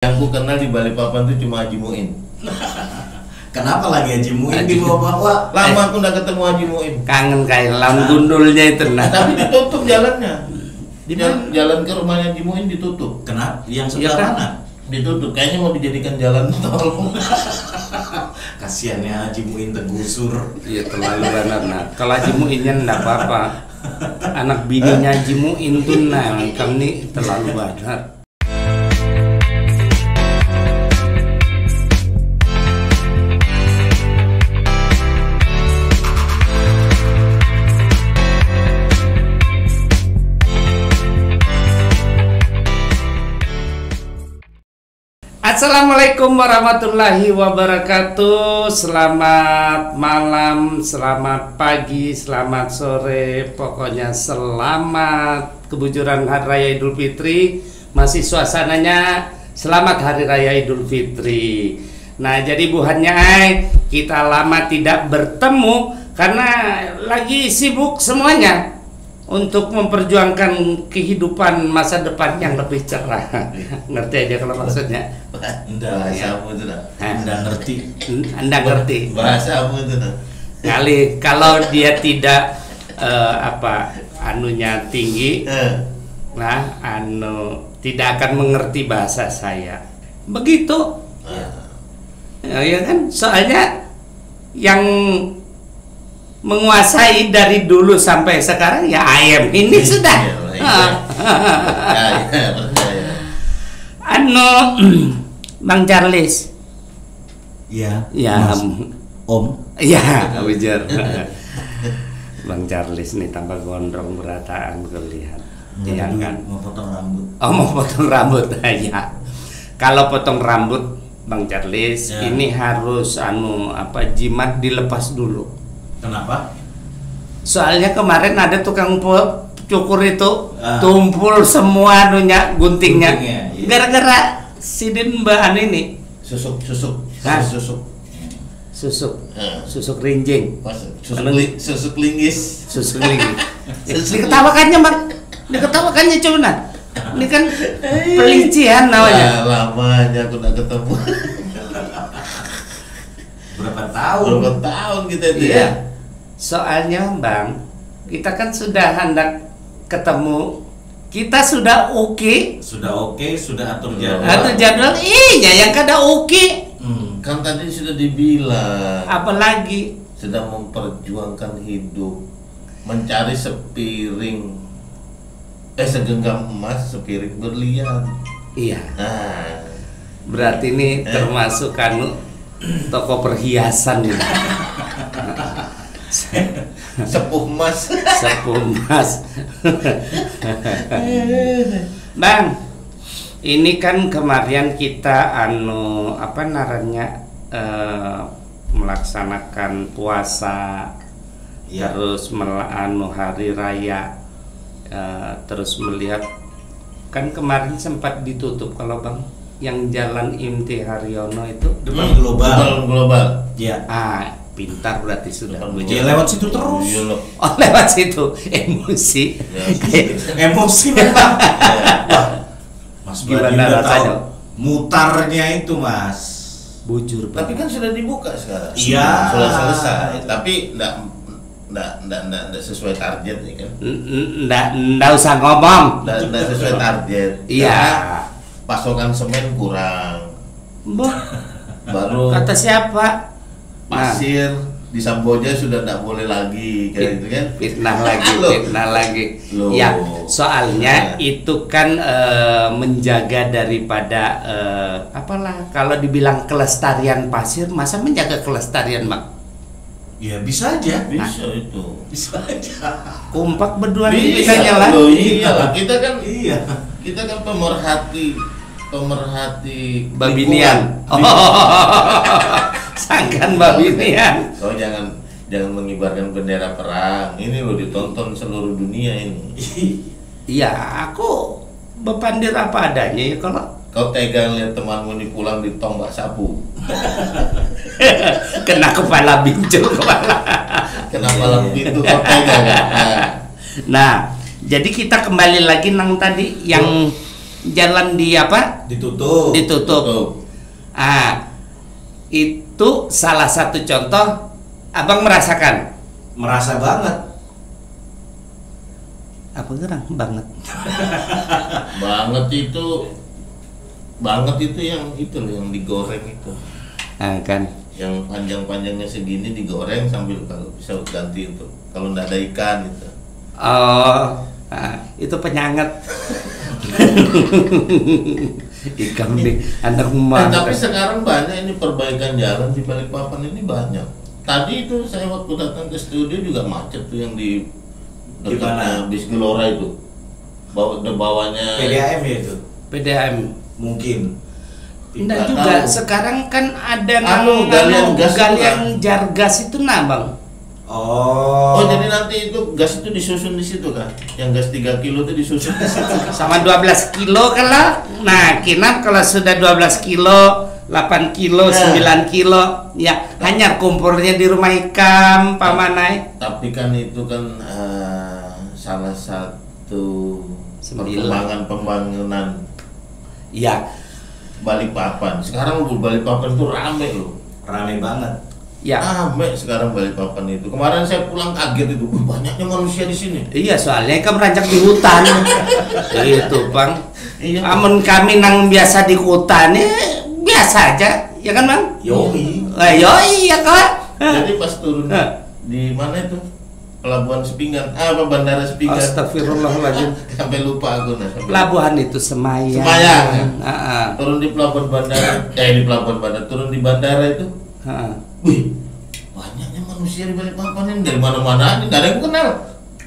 Yang ku kenal di Balikpapan tuh cuma Haji Muin. Kenapa lagi Haji Muin dibawa-bawa? Lama aku nggak ketemu Haji Muin. Kangen kayak lam gundulnya itu nah. Tapi ditutup jalannya. Jalan ke rumahnya Haji Muin ditutup. Kenapa? Yang Ya sebelah kan? mana? Ditutup. Kayaknya mau dijadikan jalan tol. Kasiannya Haji Muin tergusur. Iya terlalu benar nah. Kalau Haji Muinnya enggak apa-apa. Anak bininya Haji Muin tuh nah, kami terlalu banyak. Assalamualaikum warahmatullahi wabarakatuh. Selamat malam, selamat pagi, selamat sore. Pokoknya selamat kebujuran Hari Raya Idul Fitri. Masih suasananya selamat Hari Raya Idul Fitri. Nah jadi buhannya kita lama tidak bertemu karena lagi sibuk semuanya untuk memperjuangkan kehidupan masa depan yang lebih cerah. Ngerti aja kalau maksudnya? Bahasamu itu dah. Anda ngerti? Anda ngerti? Bahasamu itu dah. Kali kalau dia tidak anunya tinggi, nah tidak akan mengerti bahasa saya. Begitu. Ya kan? Soalnya yang menguasai dari dulu sampai sekarang ya ayam ini sudah. Bang Charles. Iya. Ya, Om. ya, wajar. Bang Charles nih tambah gondrong berataan kelihatan. Iya kan? Mau potong rambut. Oh mau potong rambut ya. Kalau potong rambut Bang Charles ya, ini harus jimat dilepas dulu. Kenapa? Soalnya kemarin ada tukang cukur itu tumpul semua guntingnya. Iya. Gara-gara sidin bahan ini. Susuk. Hah? Susuk. Susuk rinjing. Susuk linggis. Susuk rinjing. Diketawakannya Bang. Diketawakannya cuman. Ini kan pelician namanya. Lamanya aku nggak ketemu. Berapa tahun? Berapa tahun kita itu Iya. ya? Soalnya Bang, kita kan sudah hendak ketemu. Kita sudah oke. Sudah oke, sudah atur jadwal. Atur jadwal, iya yang kada oke. Kan tadi sudah dibilang. Apalagi Sedang memperjuangkan hidup, mencari segenggam emas, sepiring berlian. iya. Nah, Berarti ini termasuk toko perhiasan ini. sepuh emas. Sepuh emas. Bang, ini kan kemarin kita melaksanakan puasa, Ya. terus hari raya, terus melihat kan kemarin sempat ditutup kalau Bang yang Jalan Imti Haryono itu Depan global. Ya. Pintar berarti sudah. Ya lewat situ terus. Iya loh. Oh lewat situ emosi. Emosi memang. Mas Gimana Badi udah rasanya? tahu mutarnya itu Mas. Bujur. Tapi kan sudah dibuka sekarang. Iya. Sudah selesai. Tapi enggak sesuai target ya kan? Nggak usah ngomong. Enggak sesuai target. Iya. Karena pasokan semen kurang. Baru Kata siapa? pasir di Samboja sudah tidak boleh lagi kayak gitu kan? Fitnah lagi. Loh. Ya, soalnya itu kan menjaga daripada kalau dibilang kelestarian pasir, masa menjaga kelestarian Bang? Ya bisa aja. Bisa itu. Bisa aja. Kompak berdua Bisa nyala. loh, iya. Kita kan Iya. pemerhati Babinian. Sangkan Babinian. Oh jangan mengibarkan bendera perang. Ini loh ditonton seluruh dunia ini. Iya, aku bepandir apa adanya ya kalau Kau tega lihat temanmu ini pulang ditombak sapu. kena kepala bincul kepala. Kena malam pintu kau tega kan? Nah, jadi kita kembali lagi nang tadi yang jalan di apa? Ditutup. Ditutup. Ah, itu salah satu contoh abang merasakan. Merasa banget. Apa gerang banget? Banget itu yang itu loh, yang digoreng itu. Nah, kan. Yang panjang-panjangnya segini digoreng sambil kalau bisa ganti itu. Kalau nggak ada ikan gitu. Oh, itu penyangat. Ikan di anak Tapi sekarang banyak ini perbaikan jalan di Balikpapan ini banyak. Tadi itu saya waktu datang ke studio juga macet tuh yang di dekatnya bis Gelora itu. Bawahnya PDAM ya itu. PDAM Mungkin. enggak juga. Sekarang kan ada galian jargas itu Bang. Oh, jadi nanti itu gas itu disusun di situ kan? Yang gas 3 kilo itu disusun di situ. Sama 12 kilo kan lah. Nah, kinap kalau sudah 12 kilo, 8 kilo, 9 kilo, ya hanya kumpulnya di rumah ikam, Pamanai. Tapi kan itu kan salah satu perkembangan pembangunan ya Balikpapan. Sekarang Balikpapan itu rame loh. rame banget. Ya. Rame sekarang Balikpapan itu. Kemarin saya pulang kaget itu, banyaknya manusia di sini. Iya, soalnya kan merancak di hutan. Itu, Bang. Iya. Amun kami nang biasa di hutan, biasa aja, ya kan, Bang? Yoi. Yoi ya kan. Jadi pas turun di mana itu? Pelabuhan Sepinggan, Bandara Sepinggan. Astagfirullahaladzim. Sampai lupa aku nah. Pelabuhan itu Semayang. Semayang. Turun Di pelabuhan bandara, di pelabuhan bandara, turun di bandara itu. Wih, banyaknya manusia di Balikpapan ini dari mana-mana, nggak ada yang aku kenal.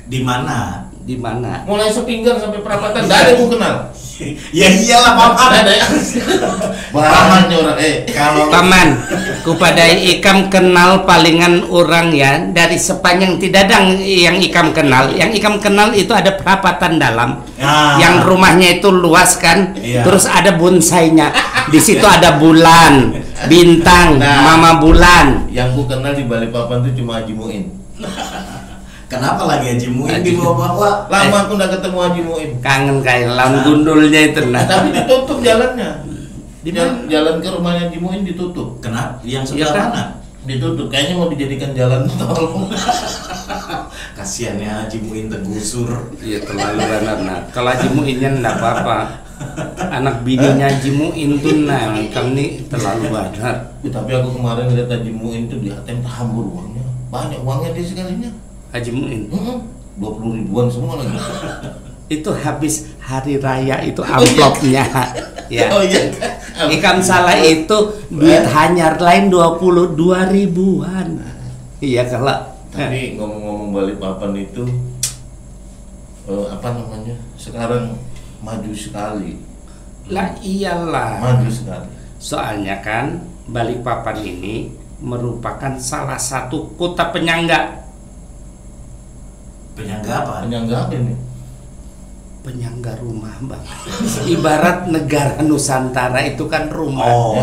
Di mana? Di mana? Mulai Sepinggan sampai Perapatan, nggak ada yang aku kenal. Ya iyalah Paman. Nggak ada yang. Banyak orang. Kalau Paman, kepada ikam kenal palingan orang ya dari sepanjang tidak ada yang ikam kenal. Yang ikam kenal itu ada perapatan dalam, yang rumahnya itu luas kan. Iya. Terus ada bonsainya. Di situ ada bulan, bintang, mama bulan. Yang ku kenal di Balikpapan itu cuma Haji Muin. kenapa lagi Haji Muin dibawa-bawa? Lama aku nggak ketemu Haji Muin. Kangen kayak lawan gundulnya itu nah. Tapi ditutup jalannya. Di mana? Jalan ke rumahnya Haji Muin ditutup. Kenapa? Yang Iya sebelah kan? mana? Ditutup. Kayaknya mau dijadikan jalan tol. Kasiannya Haji Muin tergusur. Iya terlalu benar nah. Kalau Haji Muinnya enggak apa-apa. Anak bininya Haji Muin tuh nah, kami terlalu benar. Tapi aku kemarin lihat Haji Muin itu di ATM hambur uangnya. Banyak uangnya dia sekalinya. Haji Muin 20 ribuan semua lagi. itu habis hari raya itu amplopnya ya. Oh iya. Ikam salah itu duit hanyar lain 22 ribuan. Iya kalau. Tapi ngomong-ngomong Balikpapan itu apa namanya? Sekarang maju sekali. Lah iyalah. Maju sekali. Soalnya kan Balikpapan ini merupakan salah satu kota penyangga. Penyangga apa? Penyangga apa ini? Penyangga rumah Bang. Ibarat negara Nusantara itu kan rumah. Oh.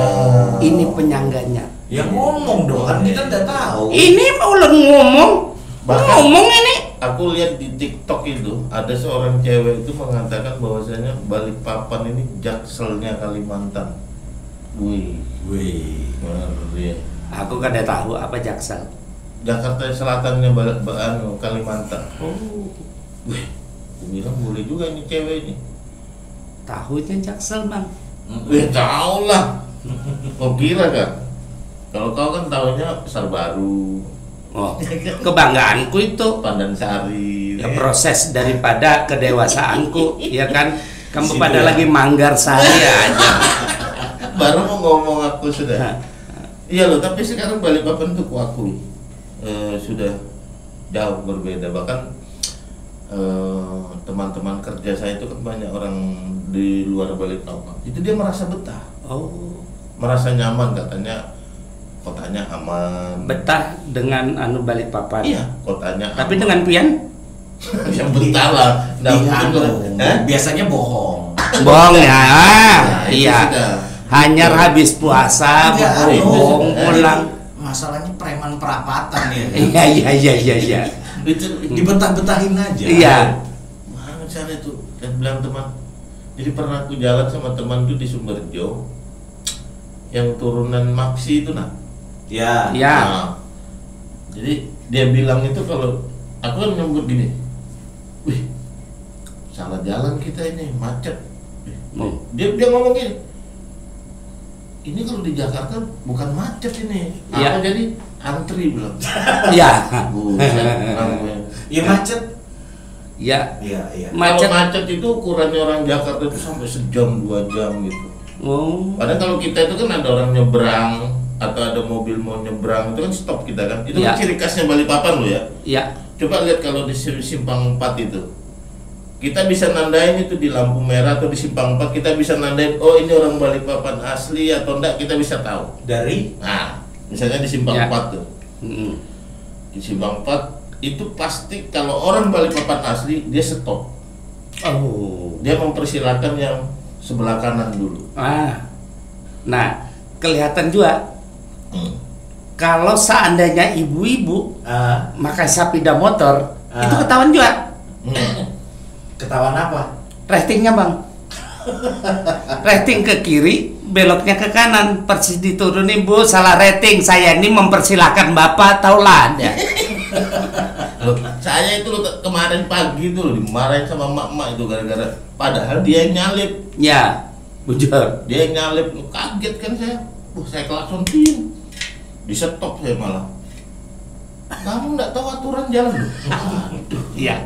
Ini penyangganya. Ya ngomong dong, kan kita udah tahu. Ini mau ngomong. Bahkan Ngomong ini. aku lihat di TikTok itu ada seorang cewek itu mengatakan bahwasanya Balikpapan ini jakselnya Kalimantan. Wih, Wih. ya. Aku kada tahu apa Jaksel. Jakarta Selatannya Kalimantan. Oh, Wih, aku bilang boleh juga ini cewek ini. tahu itu Jaksel Bang. Wih, tahu lah. Kau kira kan? Kalau kau kan tahunya Pasar Baru, Oh, kebanggaanku itu. Pandansari. Ya, proses daripada kedewasaanku, ya kan. Kamu Situ pada ya. lagi manggar sari aja. Baru mau ngomong aku sudah. Iya loh, tapi sekarang Balikpapan tuh kuakui sudah jauh berbeda. Bahkan teman-teman kerja saya itu kan banyak orang di luar Balikpapan. Itu dia merasa betah, Oh, merasa nyaman katanya. Kotanya aman. betah dengan Balikpapan. Iya, kotanya. Tapi aman. dengan pian? Yang betah lah. Nggak mungkin lah. Biasanya bohong. Bohong ya. Nah, itu Iya. sudah. Hanya habis puasa, Enggak, bohong, pulang. Masalahnya preman perapatan ya. Iya. Itu Dibetah-betahin aja. Iya. mana sana itu? Dan bilang teman, Jadi pernah aku jalan sama teman tuh di Sumberjo, yang turunan Maksi itu nah. Ya. Ya. Nah, jadi dia bilang itu kalau aku kan nyebut gini, wih salah jalan kita ini macet. Dia ngomong gini, ini kalau di Jakarta bukan macet ini, Ya. apa jadi antri bilang. Ya. Buset, namanya. Ya macet. Ya. Iya, iya. Kalau Macet. macet itu ukurannya orang Jakarta itu sampai sejam 2 jam gitu. Oh. Padahal kalau kita itu kan ada orang nyebrang atau ada mobil mau nyebrang itu kan stop kita kan. Itu Ya. kan ciri khasnya Balikpapan lo ya. Ya. Coba lihat kalau di simpang 4 itu. Kita bisa nandain itu di lampu merah atau di simpang 4 kita bisa nandain oh ini orang Balikpapan asli atau enggak kita bisa tahu. Dari Nah, misalnya di simpang Ya. 4 tuh. Mm. Di simpang 4 itu pasti kalau orang Balikpapan asli dia stop. Oh. Dia mempersilahkan yang sebelah kanan dulu. Nah, kelihatan juga kalau seandainya ibu-ibu makan sepeda motor itu ketahuan juga. ketahuan apa? Ratingnya bang. Rating ke kiri, beloknya ke kanan, persis diturunin bu, salah rating. Saya ini mempersilahkan bapak, taulah anda. Loh, saya itu loh, kemarin pagi itu loh dimarahin sama emak-emak itu gara-gara padahal dia yang nyalip. Ya, bujur. Dia yang nyalip, kaget kan saya. Saya klakson tim. Di stop saya malah. Kamu nggak tahu aturan jalan loh. Aduh, Iya.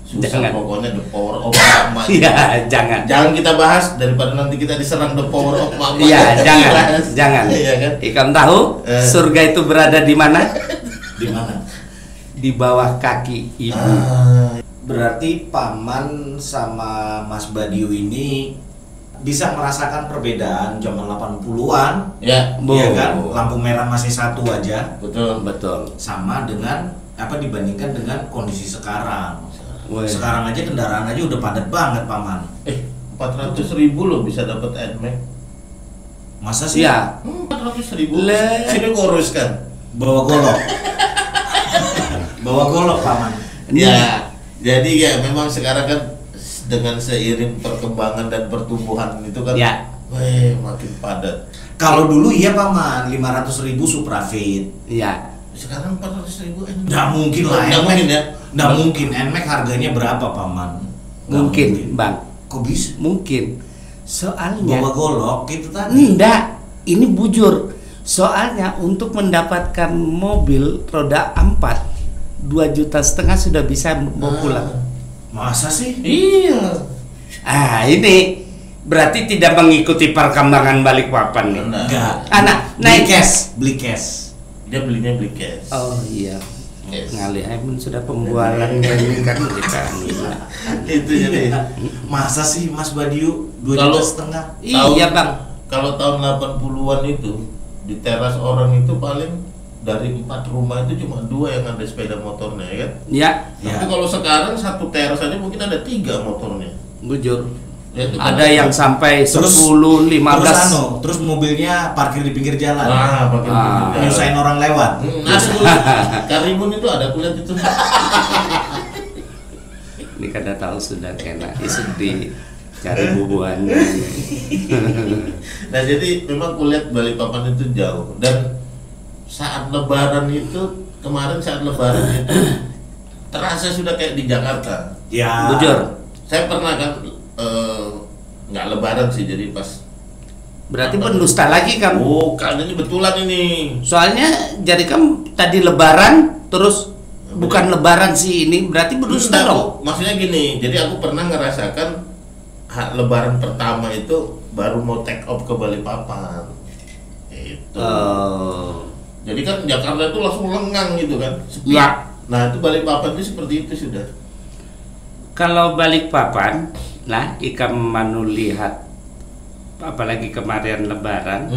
susah Jangan. pokoknya the power of emak. Iya, jangan. Jangan kita bahas daripada nanti kita diserang the power of emak. Iya, jangan, jangan. Iya kan? Ikan tahu surga itu berada di mana? Di mana? Di bawah kaki ibu. Berarti paman sama Mas Badiu ini bisa merasakan perbedaan zaman 80-an. Ya, Iya kan? Lampu merah masih satu aja. betul. Betul. Sama dengan apa dibandingkan dengan kondisi sekarang. Woi. Sekarang aja kendaraan aja udah padat banget paman. 400.000 loh bisa dapat NMAX. Masa sih? Iya. 400.000. Le. Sini kurus kan? Bawa golok. Bawa golok paman. Ya, jadi ya memang sekarang kan dengan seiring perkembangan dan pertumbuhan itu kan, Ya. makin padat. Kalau dulu iya paman 500.000 Suprafit. Iya. Sekarang 400.000 NMAX. Nggak mungkin lah. Nggak NMAX. mungkin ya? Nggak mungkin. NMAX harganya berapa paman? Nggak Mungkin, bang. Kok bisa? Mungkin. Soalnya. Bawa golok itu tadi. Enggak. Ini bujur. Soalnya untuk mendapatkan mobil roda 4 2,5 juta sudah bisa bawa pulang. Masa sih? Iya. Ini berarti tidak mengikuti perkembangan Balikpapan nih. Nah, Enggak. Anak Beli naik cash. Beli cash. dia belinya beli cash. Oh iya. Yes. Ngalih Aimun sudah pembualannya ini kan kita. Itu jadi. Masa sih Mas Badiu 2,5 Kalau- juta? Iya bang. Kalau tahun 80-an itu di teras orang itu paling dari 4 rumah itu cuma 2 yang ada sepeda motornya ya kan? Ya, Ya. Tapi kalau sekarang satu teras aja mungkin ada 3 motornya. bujur. Ya, itu Ada kan- yang sampai Terus- 10, 15. Terus mobilnya parkir di pinggir jalan. pakai mobil. Nyusahin orang lewat. Asli Karimun itu ada kulihat itu. Ini kada tahu sudah kena isu di cari bubuannya. Nah jadi memang kulihat Balikpapan itu jauh dan saat Lebaran itu kemarin saat Lebaran itu terasa sudah kayak di Jakarta. Ya. Bujur. Saya pernah kan nggak Lebaran sih jadi pas. Berarti pendusta lagi kamu. Bukan ini betulan ini. Soalnya jadi kamu tadi lebaran terus bukan lebaran sih ini berarti berdusta Enggak, dong. maksudnya gini, jadi aku pernah ngerasakan Lebaran pertama itu baru mau take off ke Balikpapan. Itu. Jadi kan Jakarta itu langsung lengang gitu kan, sepi. Ya. Nah itu Balikpapan itu seperti itu sudah. Kalau Balikpapan, nah ikam manu lihat apalagi kemarin lebaran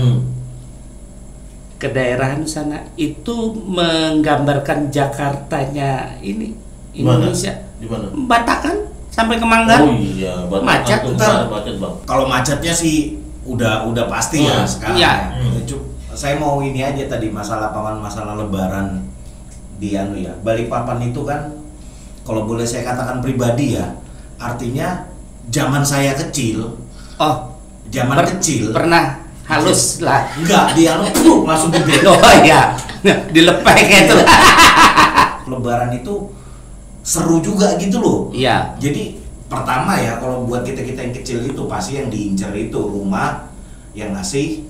ke daerahan sana itu menggambarkan Jakartanya ini Indonesia. Di mana? Batakan sampai ke Manggar. Oh iya, Balikpapan Macet, tuh ntar. macet bang. Kalau macetnya sih udah pasti ya sekarang. Iya. Saya mau ini aja tadi masalah paman masalah lebaran di anu ya. Balikpapan itu kan kalau boleh saya katakan pribadi ya, artinya zaman saya kecil Oh, Zaman kecil. pernah halus lah. Enggak, dia langsung gede. Oh iya, dilepek itu. Lebaran itu seru juga gitu loh. Iya. Jadi pertama ya, kalau buat kita yang kecil itu pasti yang diincar itu rumah yang ngasih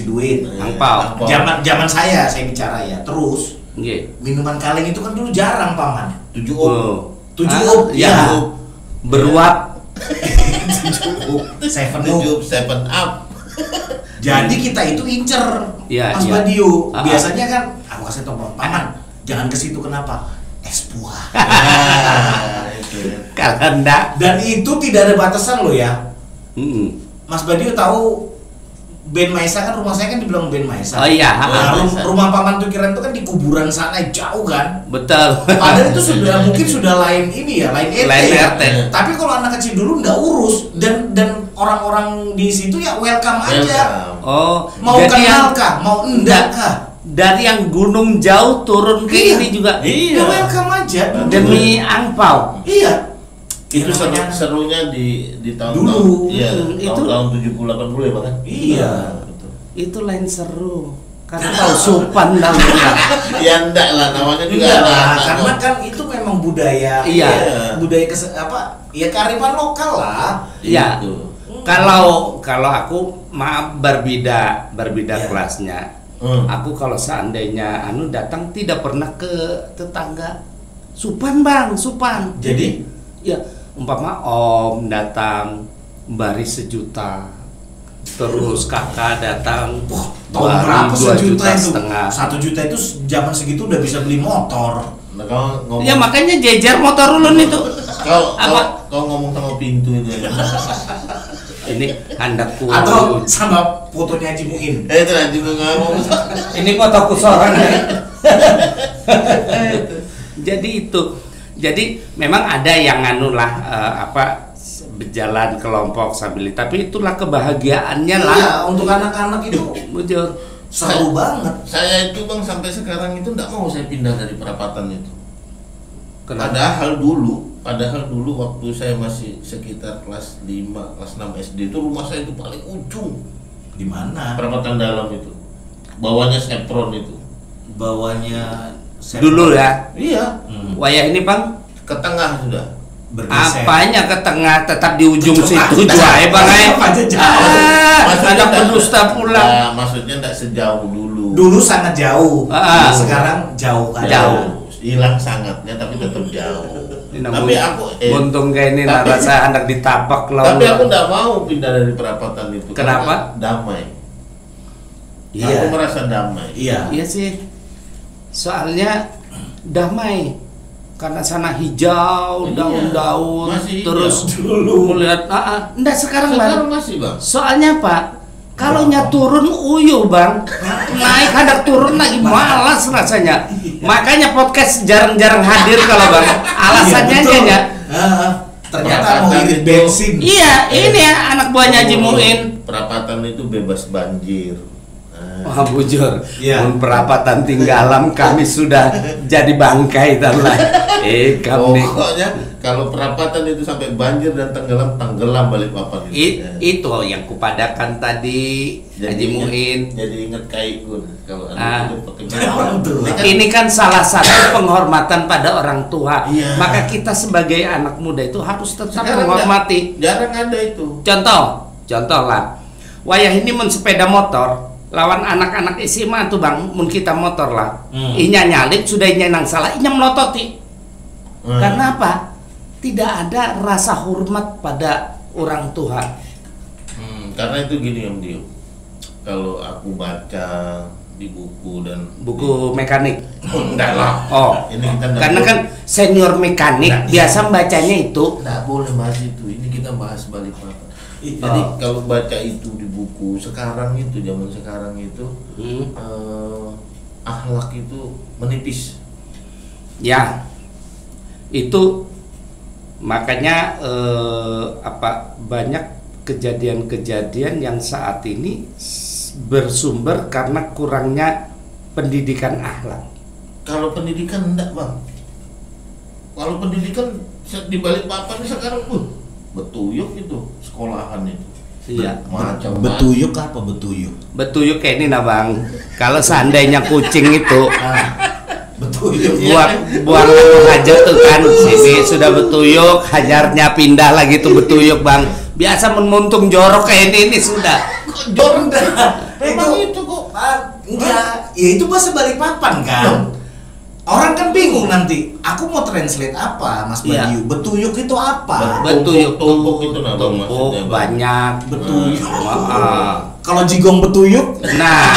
duit, Angpau. Zaman saya bicara ya. Terus Nggih. minuman kaleng itu kan dulu jarang, Paman. 7 up. 7 Ah, up, iya. ya. Beruap. 7 up, 7 up. 7 up. Jadi kita itu incer, Iya, Mas iya. Badio. Ah. Biasanya kan aku kasih tau Paman, jangan ke situ, kenapa? Es buah. Nah, itu. Kalau enggak. Dan itu tidak ada batasan loh ya. Mas Badio tahu Ben Maesa kan, rumah saya kan dibilang Ben Maesa. Oh iya. Nah, Maesa. rumah Paman Tukiran itu kan di kuburan sana jauh kan. Betul. Padahal itu mungkin sudah lain ini ya, lain RT. Lain ya. RT. Tapi kalau anak kecil dulu nggak urus dan orang-orang di situ ya welcome aja. Welcome. Oh, Mau jadi kenal yang kah, mau enggak kah? dari yang gunung jauh turun ke Iya. ini juga Ya welcome aja. demi angpau. Iya. Itu namanya- serunya di tahun Dulu. iya, Itu- tahun 70 80 ya, Bang. Iya. Betul. Itu lain seru. Karena tahu supan namanya. Ya enggak lah, namanya juga Iya, ada anak karena kok. kan itu memang budaya. Iya. Budaya ya kearifan lokal lah. Iya. Gitu. Kalau aku maaf berbeda Iya. kelasnya. Aku kalau seandainya datang tidak pernah ke tetangga. Supan, Bang, supan. Jadi Ya, umpama om datang baris 1 juta. Terus kakak datang tahun baru berapa 2,5 sejuta itu? juta. 1 juta itu zaman segitu udah bisa beli motor. Nah, kalau ngomong Ya makanya jejer motor ulun itu. Apa? Kau ngomong sama pintu itu ya. Ini handakku. Atau sama fotonya Haji Muin. Itu nanti gue ngomong. Ini fotoku seorang nih. Jadi memang ada yang berjalan kelompok sambil, tapi itulah kebahagiaannya lah. Iya, untuk anak-anak itu Bujur. seru banget. Saya itu Bang sampai sekarang itu enggak mau saya pindah dari perapatan itu. Kenapa? Padahal dulu waktu saya masih sekitar kelas 5, kelas 6 SD itu rumah saya itu paling ujung. Di mana? Perapatan dalam itu. Bawahnya Sepron itu. Bawahnya Dulu ya. Iya, Wayah ini, Bang. ke tengah sudah. bergeser. Apanya ke tengah, tetap di ujung Tetap situ aja. jual Bang. Tetap aja jauh. Maksudnya Anak enggak- pendusta pulang. Nah, maksudnya enggak sejauh dulu. Dulu sangat jauh. Ah. Sekarang jauh kan. Jauh. Hilang sangatnya tapi tetap jauh. Ini Tapi aku untung kayak ini tapi- rasa anak ditapak lawan. Tapi aku enggak mau pindah dari perapatan itu. Kenapa? Karena damai. Iya. Aku merasa damai. Iya. Iya sih. Soalnya damai. Karena sana hijau, Iya, daun-daun, masih terus hijau. dulu melihat enggak sekarang Sekarang Bang. masih Bang. Soalnya Pak, kalau turun uyuh Bang, naik hendak turun lagi malas rasanya. Makanya podcast jarang-jarang hadir kalau Bang. Alasannya Iya, aja betul. ya. Ternyata Perapatan mau irit itu- bensin. Iya, ini ya anak buahnya Haji Muin. Perapatan itu bebas banjir. Nah, Wah bujur, Iya. mun perapatan tinggalam kami sudah jadi bangkai lah. Kami pokoknya kalau perapatan itu sampai banjir dan tenggelam balik papan itu. Ya. itu yang kupadakan tadi Haji Muin. Jadi ingat kaikun kalau Ah. anak itu pakai Orang tua. Ini Ini kan salah satu penghormatan pada orang tua. Iya. Maka kita sebagai anak muda itu harus tetap sekarang menghormati. jarang ada itu. Contoh lah. Wayah ini mun sepeda motor lawan anak-anak SMA tuh Bang, mun kita motor lah. Inya nyalip sudah inya nang salah, inya melototi. Karena apa? Tidak ada rasa hormat pada orang tua. Karena itu gini Om Dio. Kalau aku baca di buku dan Buku mekanik. enggak lah. Oh, Ini kita enggak karena boleh. kan senior mekanik Nah, biasa bacanya itu. Nggak boleh bahas itu. Ini kita bahas Balikpapan. Iya. Jadi kalau baca itu di buku sekarang itu zaman sekarang itu akhlak itu menipis. Ya, itu makanya banyak kejadian-kejadian yang saat ini bersumber karena kurangnya pendidikan akhlak. Kalau pendidikan enggak Bang. Kalau pendidikan di Balikpapan sekarang Betuyuk itu sekolahan itu. Iya. Macam Betuyuk apa betuyuk? Betuyuk kayak ini nah bang. Kalau seandainya kucing itu Betuyuk. buang hajar tuh kan, sini sudah betuyuk, hajarnya pindah lagi tuh betuyuk bang. Biasa memuntung jorok kayak ini sudah. Jorok memang itu kok. Enggak, ya itu bahasa Balikpapan kan. Orang kan bingung nanti. Aku mau translate apa, Mas Iya. Bayu? Betuyuk itu apa? Betuyuk Tumpuk itu nah, Bang, tumpuk maksudnya, Bang. banyak. Betuyuk. Ah. Kalau jigong betuyuk, Nah,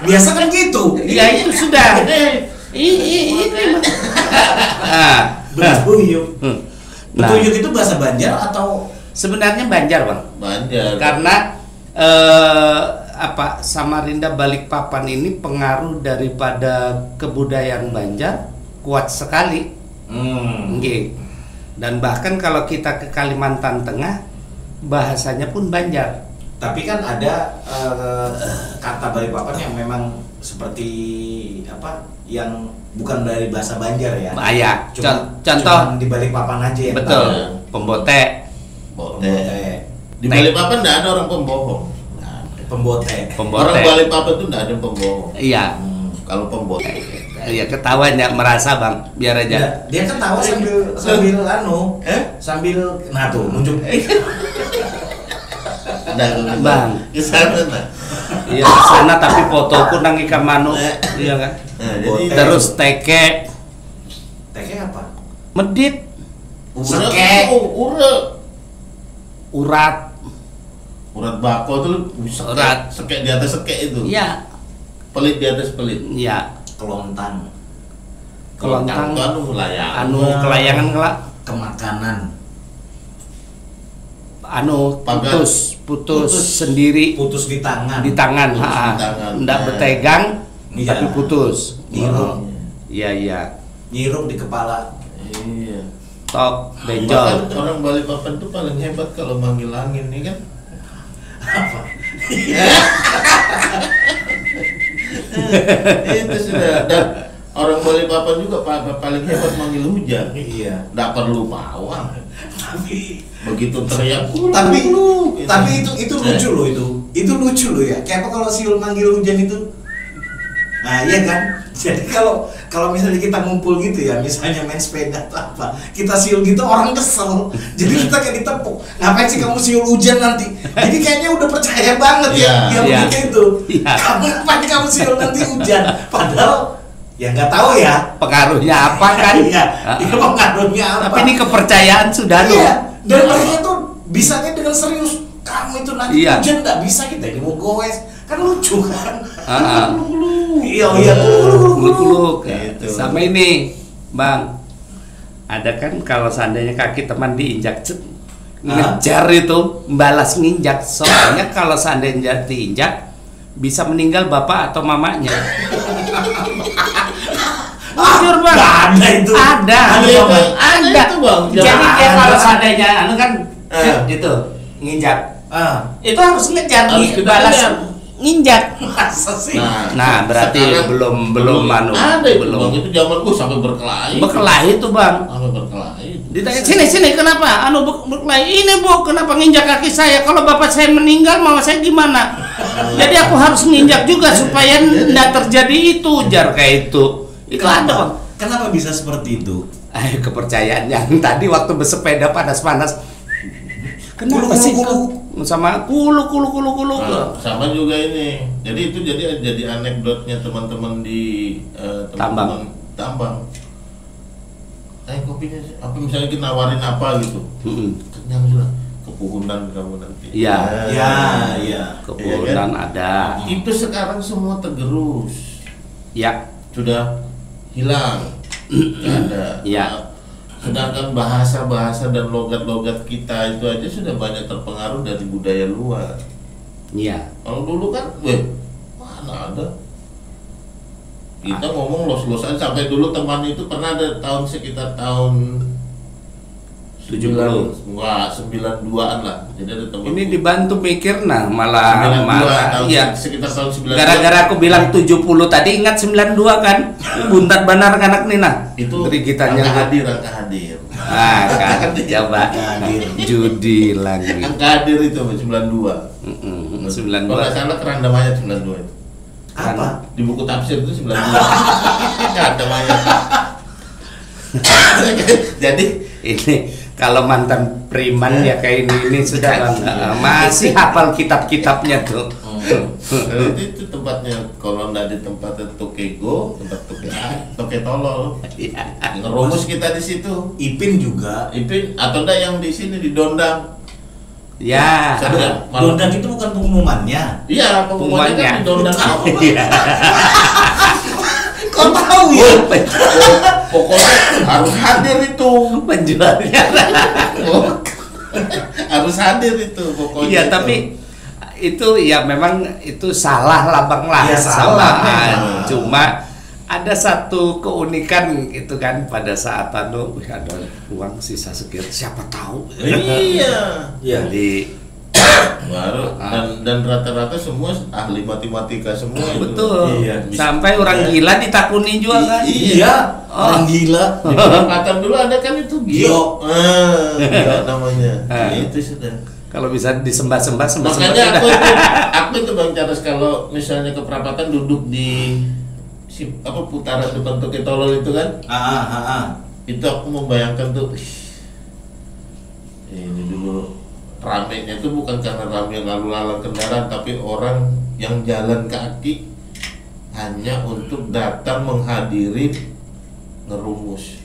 biasa kan gitu. ya itu sudah. Ini. Ah. Betuyuk. Nah, Betuyuk itu bahasa Banjar atau sebenarnya Banjar bang. Banjar. Karena Samarinda Balikpapan ini pengaruh daripada kebudayaan Banjar kuat sekali. Nggih. Dan bahkan kalau kita ke Kalimantan Tengah bahasanya pun Banjar. Tapi kan ada kata Balikpapan yang memang seperti apa? Yang bukan dari bahasa Banjar ya. Ya, contoh cuman di Balikpapan aja ya. betul. Banjar. Pembote. Bote. Di Balikpapan nggak ada orang pembohong. Pembote. Orang Balikpapan tuh nggak ada pembohong. Iya. Kalau pembote. Iya, ketawanya merasa bang, biar aja. Dia ketawa sambil sambil nah tuh nunjuk. Bang, ke sana nah. Iya, sana tapi fotoku nang ikan manuk. Iya kan? Nah, jadi Terus teke, Teke apa? medit, Seke. urat. Urat bako tuh Urat. seke di atas seke itu. Iya. Pelit di atas pelit. Iya. Kelontang. Kelontang. Anu layangan. Anu kelayangan kelak. Kemakanan. Anu Pagar. putus sendiri Putus di tangan. di tangan. Putus Ha. di tangan. Nggak Nah. bertegang Iya. tapi putus. Nyirup. Iya. Nyirup di kepala. Iya. Tok Bahkan benjol. orang Balikpapan tuh paling hebat kalau manggil angin nih kan. Apa? Itu sudah. Dan orang Balikpapan juga paling hebat manggil hujan. Iya. Nggak perlu pawang. Tapi Begitu teriak. tapi itu lucu loh itu. Itu lucu loh ya. Kayak apa kalau siul manggil hujan itu? Nah, iya kan? Jadi kalau misalnya kita ngumpul gitu ya, misalnya main sepeda atau apa, kita siul gitu orang kesel. Jadi kita kayak ditepuk. Ngapain sih kamu siul hujan nanti? Jadi kayaknya udah percaya banget ya, Iya, yang begitu itu. Iya. Ngapain kamu siul nanti hujan? Padahal ya nggak tahu ya. Pengaruhnya apa kan? Iya, itu pengaruhnya apa? Tapi ini kepercayaan sudah loh. Iya, dan mereka tuh bisanya dengan serius. Kamu itu nanti Iya. hujan nggak bisa kita ini mau goes, kan lucu kan? Iya, Kuluk-kuluk. Gitu. Sama ini, Bang. Ada kan kalau seandainya kaki teman diinjak ngejar itu, balas nginjak. Soalnya kalau seandainya diinjak bisa meninggal bapak atau mamanya. Jujur Bang. Nggak ada itu. Ada. Ada itu, Bang. Jadi kayak kalau seandainya anu kan itu nginjak. Itu harus ngejar Harus kita balas kejar. nginjak. Masa sih? Nah, berarti sekarang belum anu. Ada itu belum. Bang, itu zaman gua sampai berkelahi. Berkelahi itu Bang. Sampai berkelahi. Ditanya sini kenapa? Anu berkelahi ini Bu, kenapa nginjak kaki saya? Kalau bapak saya meninggal, mama saya gimana? Jadi aku harus nginjak juga supaya tidak terjadi itu, jar kayak itu. Itu ada Bang. Kenapa bisa seperti itu? Ayo kepercayaan yang tadi waktu bersepeda panas-panas. Kenapa sih sama kulu. Nah, sama juga ini. Jadi itu jadi anekdotnya teman-teman di teman-teman tambang. Kopinya apa misalnya kita nawarin apa gitu. Kenyang sudah. Kepuhunan kamu nanti. Iya. Iya. Kepunan ada. Itu sekarang semua tergerus. Ya. Sudah hilang. Nggak ada. Iya. Sedangkan bahasa-bahasa dan logat-logat kita itu aja sudah banyak terpengaruh dari budaya luar. Iya. Kalau dulu kan, mana ada? Kita ngomong los-losan sampai dulu teman itu pernah ada sekitar tahun 70. Enggak, 92-an lah. Jadi ada teman. Ini dibantu mikir nah malah 92, iya. sekitar tahun 92. Gara-gara aku bilang 70 tadi ingat 92 kan. Buntat benar kan anak nih nah. Itu kita angka hadir. Ah, kan coba judi lagi. Angka hadir itu 92. 92. Kalau nggak salah keranda mayat 92 itu. Apa? Di buku tafsir itu 92. Keranda mayat. Jadi ini kalau mantan preman ya kayak ini sudah masih hafal kitab-kitabnya tuh. Itu tempatnya kalau nggak di tempatnya Tokego, tempat Toke tolol. Ngerumus kita di situ. Ipin juga. Ipin atau enggak yang di sini di Dondang. Ya. Dondang itu bukan pengumumannya. Iya, pengumumannya kan di Dondang. Iya. Kok tahu ya? Pokoknya harus hadir itu Penjualnya. harus hadir itu pokoknya. Iya, itu. tapi itu ya memang itu salah lah Bang lah. Ya, salah. Cuma ada satu keunikan itu kan pada saat ada uang sisa sekian siapa tahu. Iya. Jadi baru dan rata-rata semua ahli matematika semua itu. betul. Iya. Sampai orang gila ditakuni juga kan. Iya. Orang gila. Di perempatan dulu ada kan itu Gio. Gio namanya. Itu sudah. Kalau bisa disembah-sembah Makanya aku itu Bang Charles kalau misalnya ke perapatan duduk di putaran depan Toke Tolol itu kan. Itu aku membayangkan tuh ini dulu ramenya itu bukan karena rame lalu lalang kendaraan, tapi orang yang jalan kaki hanya untuk datang menghadiri ngerumus.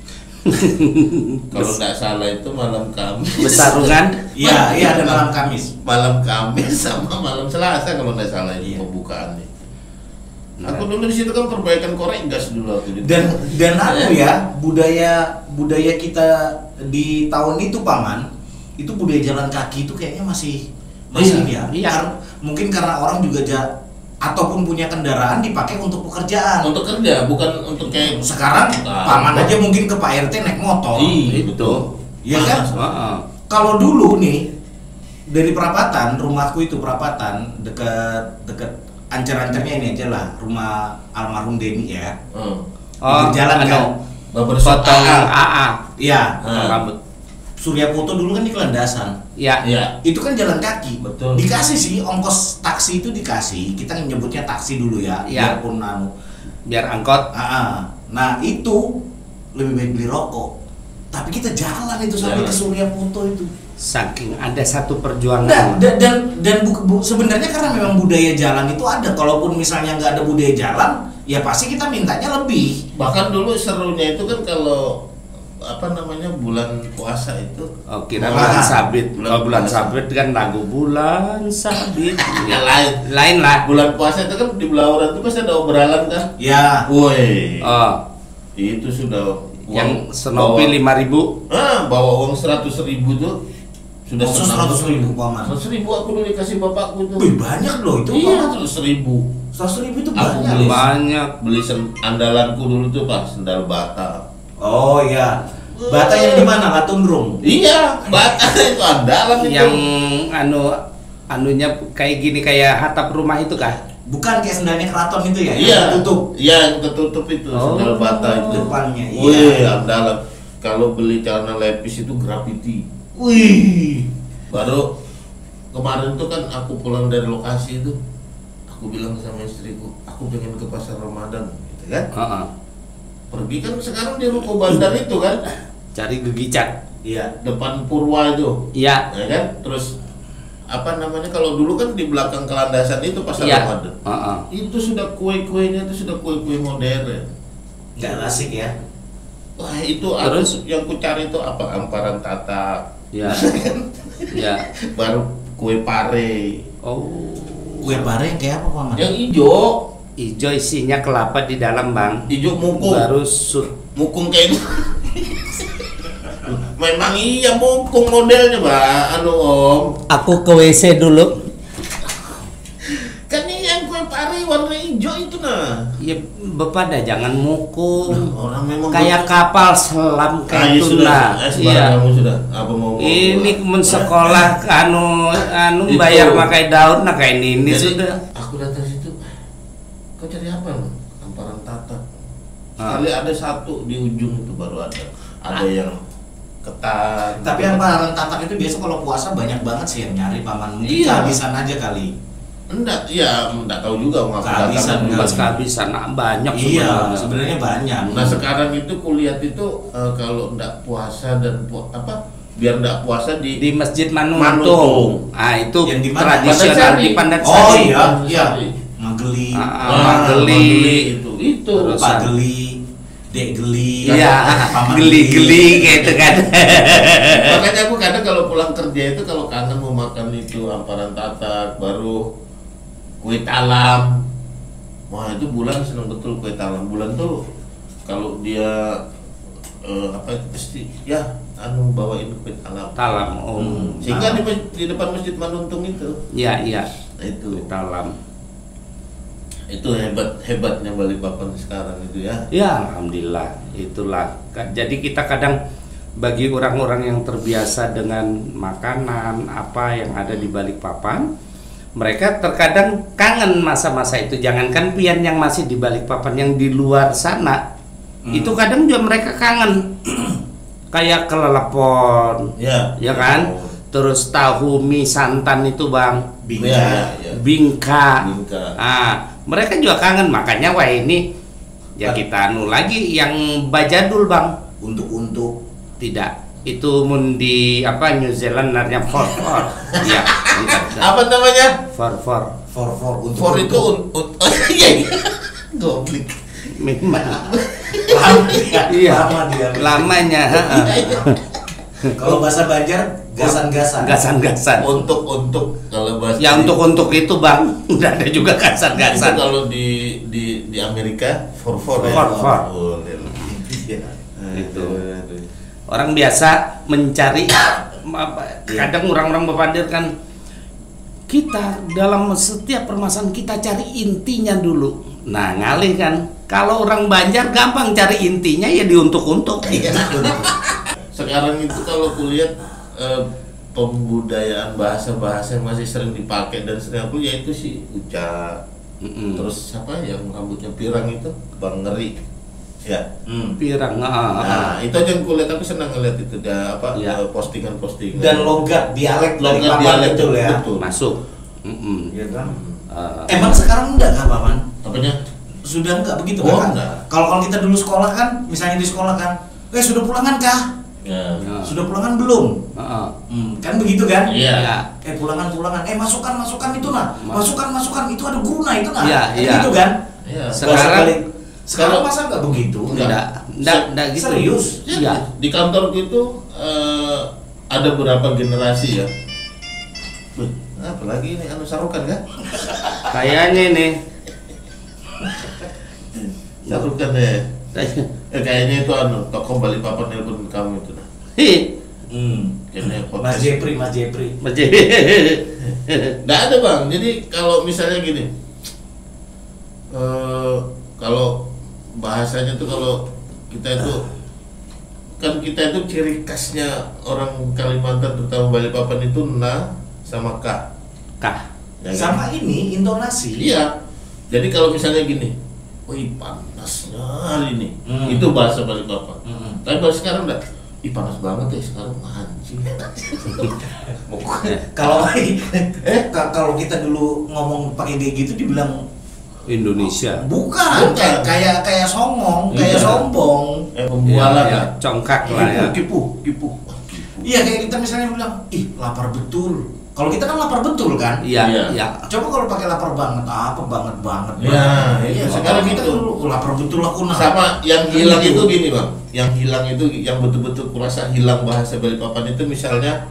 Kalau nggak salah itu malam Kamis. Besarungan. Iya, ada malam Kamis. Malam Kamis sama malam Selasa kalau nggak salah itu pembukaannya. Aku dulu di situ kan perbaikan korek gas dulu aku. Dan ya budaya kita di tahun itu Paman, itu budaya jalan kaki itu kayaknya masih ini ya. Iya. Mungkin karena orang juga ataupun punya kendaraan dipakai untuk pekerjaan. Untuk kerja, bukan untuk kayak sekarang Paman aja mungkin ke Pak RT naik motor. Betul. Iya kan? Kalau dulu nih dari perapatan, rumahku itu perapatan dekat ancar-ancarnya ini aja lah, rumah almarhum Denny ya. Jalan kan. Potong AA. Iya. Rambut. Surya Poto dulu kan di Kelandasan. Iya. Itu kan jalan kaki. Betul. Dikasih sih ongkos taksi itu dikasih. Kita nyebutnya taksi dulu ya. Iya. Biarpun Biar angkot. Nah itu lebih baik beli rokok. Tapi kita jalan itu sampai ke Surya Poto itu. Saking ada satu perjuangan. Dan sebenarnya karena memang budaya jalan itu ada. Kalaupun misalnya nggak ada budaya jalan, ya pasti kita mintanya lebih. Bahkan dulu serunya itu kan kalau bulan puasa itu. Oh, kira bulan sabit. Bulan sabit kan lagu bulan sabit. Ya lain lah. Bulan puasa itu kan di Belauran itu pasti ada obralan kan? Ya. Woi. Oh. Itu sudah yang Senopi 5.000. Bawa uang 100.000 tuh. Sudah 100.000 Paman. 100.000 aku dulu dikasih bapakku itu. Wih, banyak loh itu. Iya, 100.000. 100.000 itu Aku banyak. beli andalanku dulu tuh Pak, sendal bata. Oh iya. Bata yang di mana? Latundrung. Iya, bata itu andalan itu. Yang anunya kayak gini kayak hatap rumah itu kah? Bukan kayak sendalnya keraton itu ya? Iya, yang ketutup. Iya, yang ketutup itu sendal bata itu. Depannya. Wih, andalan. Kalau beli celana lepis itu graffiti. Wih. Baru kemarin tuh kan aku pulang dari lokasi itu, aku bilang sama istriku, aku pengen ke pasar Ramadan, gitu kan? Pergi kan sekarang di ruko bandar itu kan? Cari gegicat. Iya. Depan Purwa itu. Iya. Ya kan? Terus kalau dulu kan di belakang Kelandasan itu pasar Ramadan. Itu sudah kue-kuenya itu sudah kue-kue modern. Nggak asik ya? Wah itu terus yang ku cari itu amparan tatak. Ya. Ya. Baru kue pare. Oh. Kue pare yang kayak apa Paman? Yang hijau. Hijau isinya kelapa di dalam Bang. Hijau mukung. Baru mukung kayak gitu. Memang iya mukung modelnya Om. Aku ke WC dulu. Kan iya yang kue pare warna hijau itu nah. Ya Bapak dah jangan mukul. Orang memang Kayak kapal selam kayak tuna. Iya. Kamu sudah. Apa mau? Ini mensekolah anu bayar pakai daun nah kayak ini Jadi, sudah. Aku datang situ. Kau cari apa lu? Hamparan tatak. Sekali ada satu di ujung itu baru ada. Ada yang ketan. Tapi yang hamparan tatak itu biasa kalau puasa banyak banget sih yang nyari paman. Mungkin Iya. kehabisan aja kali. Enggak, ya enggak tahu juga mau Kehabisan, Pas kehabisan banyak Iya, sebenarnya banyak. Nah sekarang itu kulihat itu kalau enggak puasa dan biar enggak puasa di Masjid Manuntung. Manuntung. Ah itu Yang di mana? tradisional Pandansari. di Pandansari. Oh iya, iya. Sari. Mageli, Mageli. Itu Terus Pageli, Dek Geli, Iya, Paman geli-geli gitu kan. Makanya aku kadang kalau pulang kerja itu kalau kangen mau makan itu hamparan tatak, baru kue talam. Wah itu Bulan senang betul kue talam. Bulan tuh kalau dia pasti ya bawain kue talam. Talam. Sehingga di depan Masjid Manuntung itu. Iya. Nah, itu Talam. Itu hebatnya Balikpapan sekarang itu ya. Ya, alhamdulillah. Itulah. Jadi kita kadang bagi orang-orang yang terbiasa dengan makanan apa yang ada di Balikpapan, mereka terkadang kangen masa-masa itu. Jangankan pian yang masih di Balikpapan, yang di luar sana, itu kadang juga mereka kangen. Kayak kelelepon, ya kan? Terus tahu mie santan itu bang, bingka. Mereka juga kangen. Makanya wah ini ya kita anu lagi yang bajadul bang. Untuk Tidak. Itu di New Zealand namanya for. Iya. Apa namanya? For. For itu iya. Goblik. Memang. lama dia. Lamanya. Kalau bahasa Banjar gasan-gasan. Gasan-gasan. Untuk kalau bahasa. Ya untuk itu bang. Udah ada juga Itu gasan-gasan. kalau di Amerika for ya. For. Itu. Orang biasa mencari kadang orang-orang Bapadir kan kita dalam setiap permasalahan kita cari intinya dulu. Nah ngalih kan kalau orang Banjar gampang cari intinya ya diuntuk-untuk. Sekarang itu kalau kulihat pembudayaan bahasa-bahasa yang masih sering dipakai dan sering aku yaitu si Uca. Terus siapa yang rambutnya pirang itu Bang Ngeri. Ya, Pirang. Nah, itu aja yang kulihat, aku senang ngeliat itu postingan-postingan. Dan logat dialek betul ya. Betul. Masuk. Iya kan? Emang sekarang enggak nggak Paman? Apanya? Sudah enggak begitu Oh, kan? enggak. Kalau kita dulu sekolah kan, misalnya di sekolah kan, sudah pulangan kah? Ya. Sudah pulangan belum? Kan begitu kan? Iya. Pulangan. Masukkan itu nah. Masukkan itu ada guru nah itu nah. Iya. Gitu kan? Iya. Sekarang masa enggak begitu? Enggak gitu. Serius? Iya. Di kantorku itu ada beberapa generasi ya. Apalagi ini Sarukan kan? Kayaknya nih. Sarukan ya. Kayaknya itu tokoh Balikpapan nelpon kamu itu nah. Kayaknya Mas Jepri. Nggak ada bang. Jadi kalau misalnya gini, kalau bahasanya tuh kalau kita itu ciri khasnya orang Kalimantan terutama Balikpapan itu na sama ka. Ya, sama kan? ini intonasi. Iya. Jadi kalau misalnya gini, wih panasnya hari ini, itu bahasa Balikpapan. Tapi bahasa sekarang enggak, ih panas banget ya sekarang anjing. Kalau kita dulu ngomong pakai kayak gitu dibilang Indonesia. Bukan. Kayak songong, kayak sombong. Pembualan ya, congkak lah ya. Kipu. Iya kayak kita misalnya bilang, ih lapar betul. Kalau kita kan lapar betul kan? Iya. Coba kalau pakai lapar banget, banget. Iya, sekarang kita itu dulu lapar betul aku nah. sama yang hilang itu gini bang, yang hilang itu yang betul-betul kurasa hilang bahasa Balikpapan itu misalnya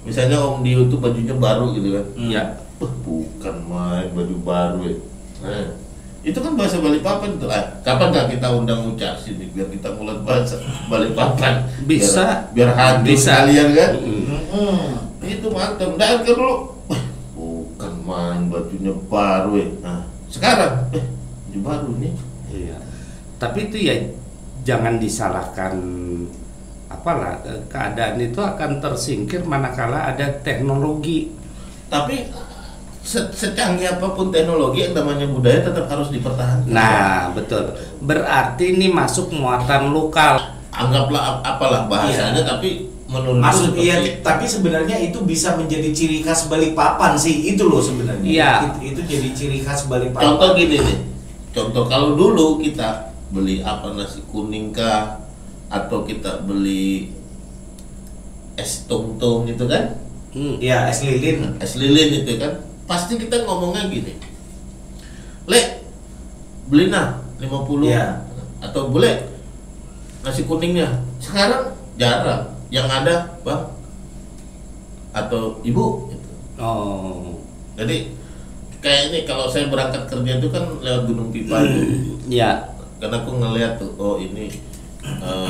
Om Dio tuh bajunya baru gitu kan? Iya. Bukan main baju baru ya. Nah, itu kan bahasa Balikpapan tuh. Kapan nggak kita undang Uca sini biar kita mulai bahasa Balikpapan? Bisa. Biar hadir Bisa. kalian kan? Itu mantap. Dan kan dulu bukan main yang bajunya baru ya. Nah sekarang baju baru nih. Iya. Tapi itu ya jangan disalahkan, apalah, keadaan itu akan tersingkir manakala ada teknologi. Tapi secanggih apapun teknologi, yang namanya budaya tetap harus dipertahankan. Nah, betul. Berarti ini masuk muatan lokal. Anggaplah apalah bahasanya, tapi menurut Maksud iya, tapi sebenarnya itu bisa menjadi ciri khas Balikpapan sih, itu loh sebenarnya. Iya. Itu jadi ciri khas Balikpapan. contoh gini nih, contoh kalau dulu kita beli apa, nasi kuning kah, atau kita beli es tung-tung gitu kan, Iya, es lilin. es lilin itu kan, pasti kita ngomongnya gini, Le, beli nah 50, Iya. atau boleh nasi kuningnya. Sekarang jarang, yang ada bang atau ibu gitu. Oh. Jadi kayak ini kalau saya berangkat kerja itu kan lewat Gunung Pipa itu. Ya. Karena aku ngeliat tuh, oh ini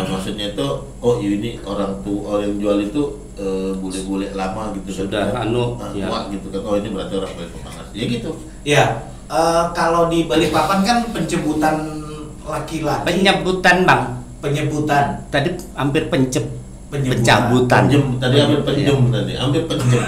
maksudnya itu, oh ini orang tua yang jual itu bule-bule lama gitu. Sudah kan, ya. tua gitu kan, oh ini berarti orang Balikpapan. Ya gitu. Ya, kalau di Balikpapan kan penyebutan laki-laki. Penyebutan, Bang. Penyebutan. Tadi hampir Penyebutan. pencabutan. Tadi hampir penjem tadi, hampir penjem.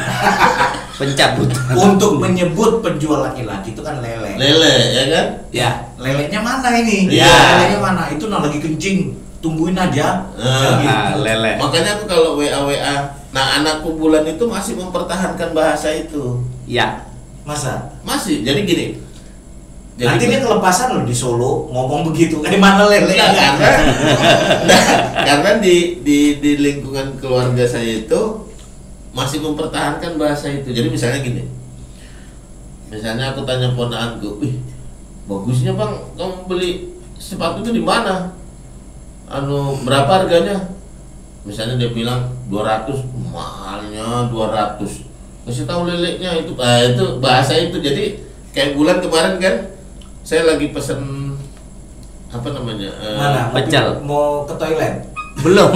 Pencabutan. Untuk menyebut penjual laki-laki itu kan lele. Lele, ya kan? Ya, lelenya mana ini? Iya. Lelenya mana? Itu nah lagi kencing, tungguin aja. Nah, lele. Makanya aku kalau WA, nah anakku Bulan itu masih mempertahankan bahasa itu. Ya. Masa? Masih, jadi gini. Nanti dia kelepasan loh di Solo ngomong begitu. Kayak mana lele? Enggak, karena di lingkungan keluarga saya itu masih mempertahankan bahasa itu. Jadi misalnya gini, misalnya aku tanya ponakanku, wih bagusnya bang, kamu beli sepatu itu di mana? Berapa harganya? Misalnya dia bilang 200, mahalnya 200. Kasih tahu leleknya itu, itu bahasa itu. Jadi kayak Bulan kemarin kan, saya lagi pesen apa namanya? Mana? Pecel. Mau ke toilet? Belum.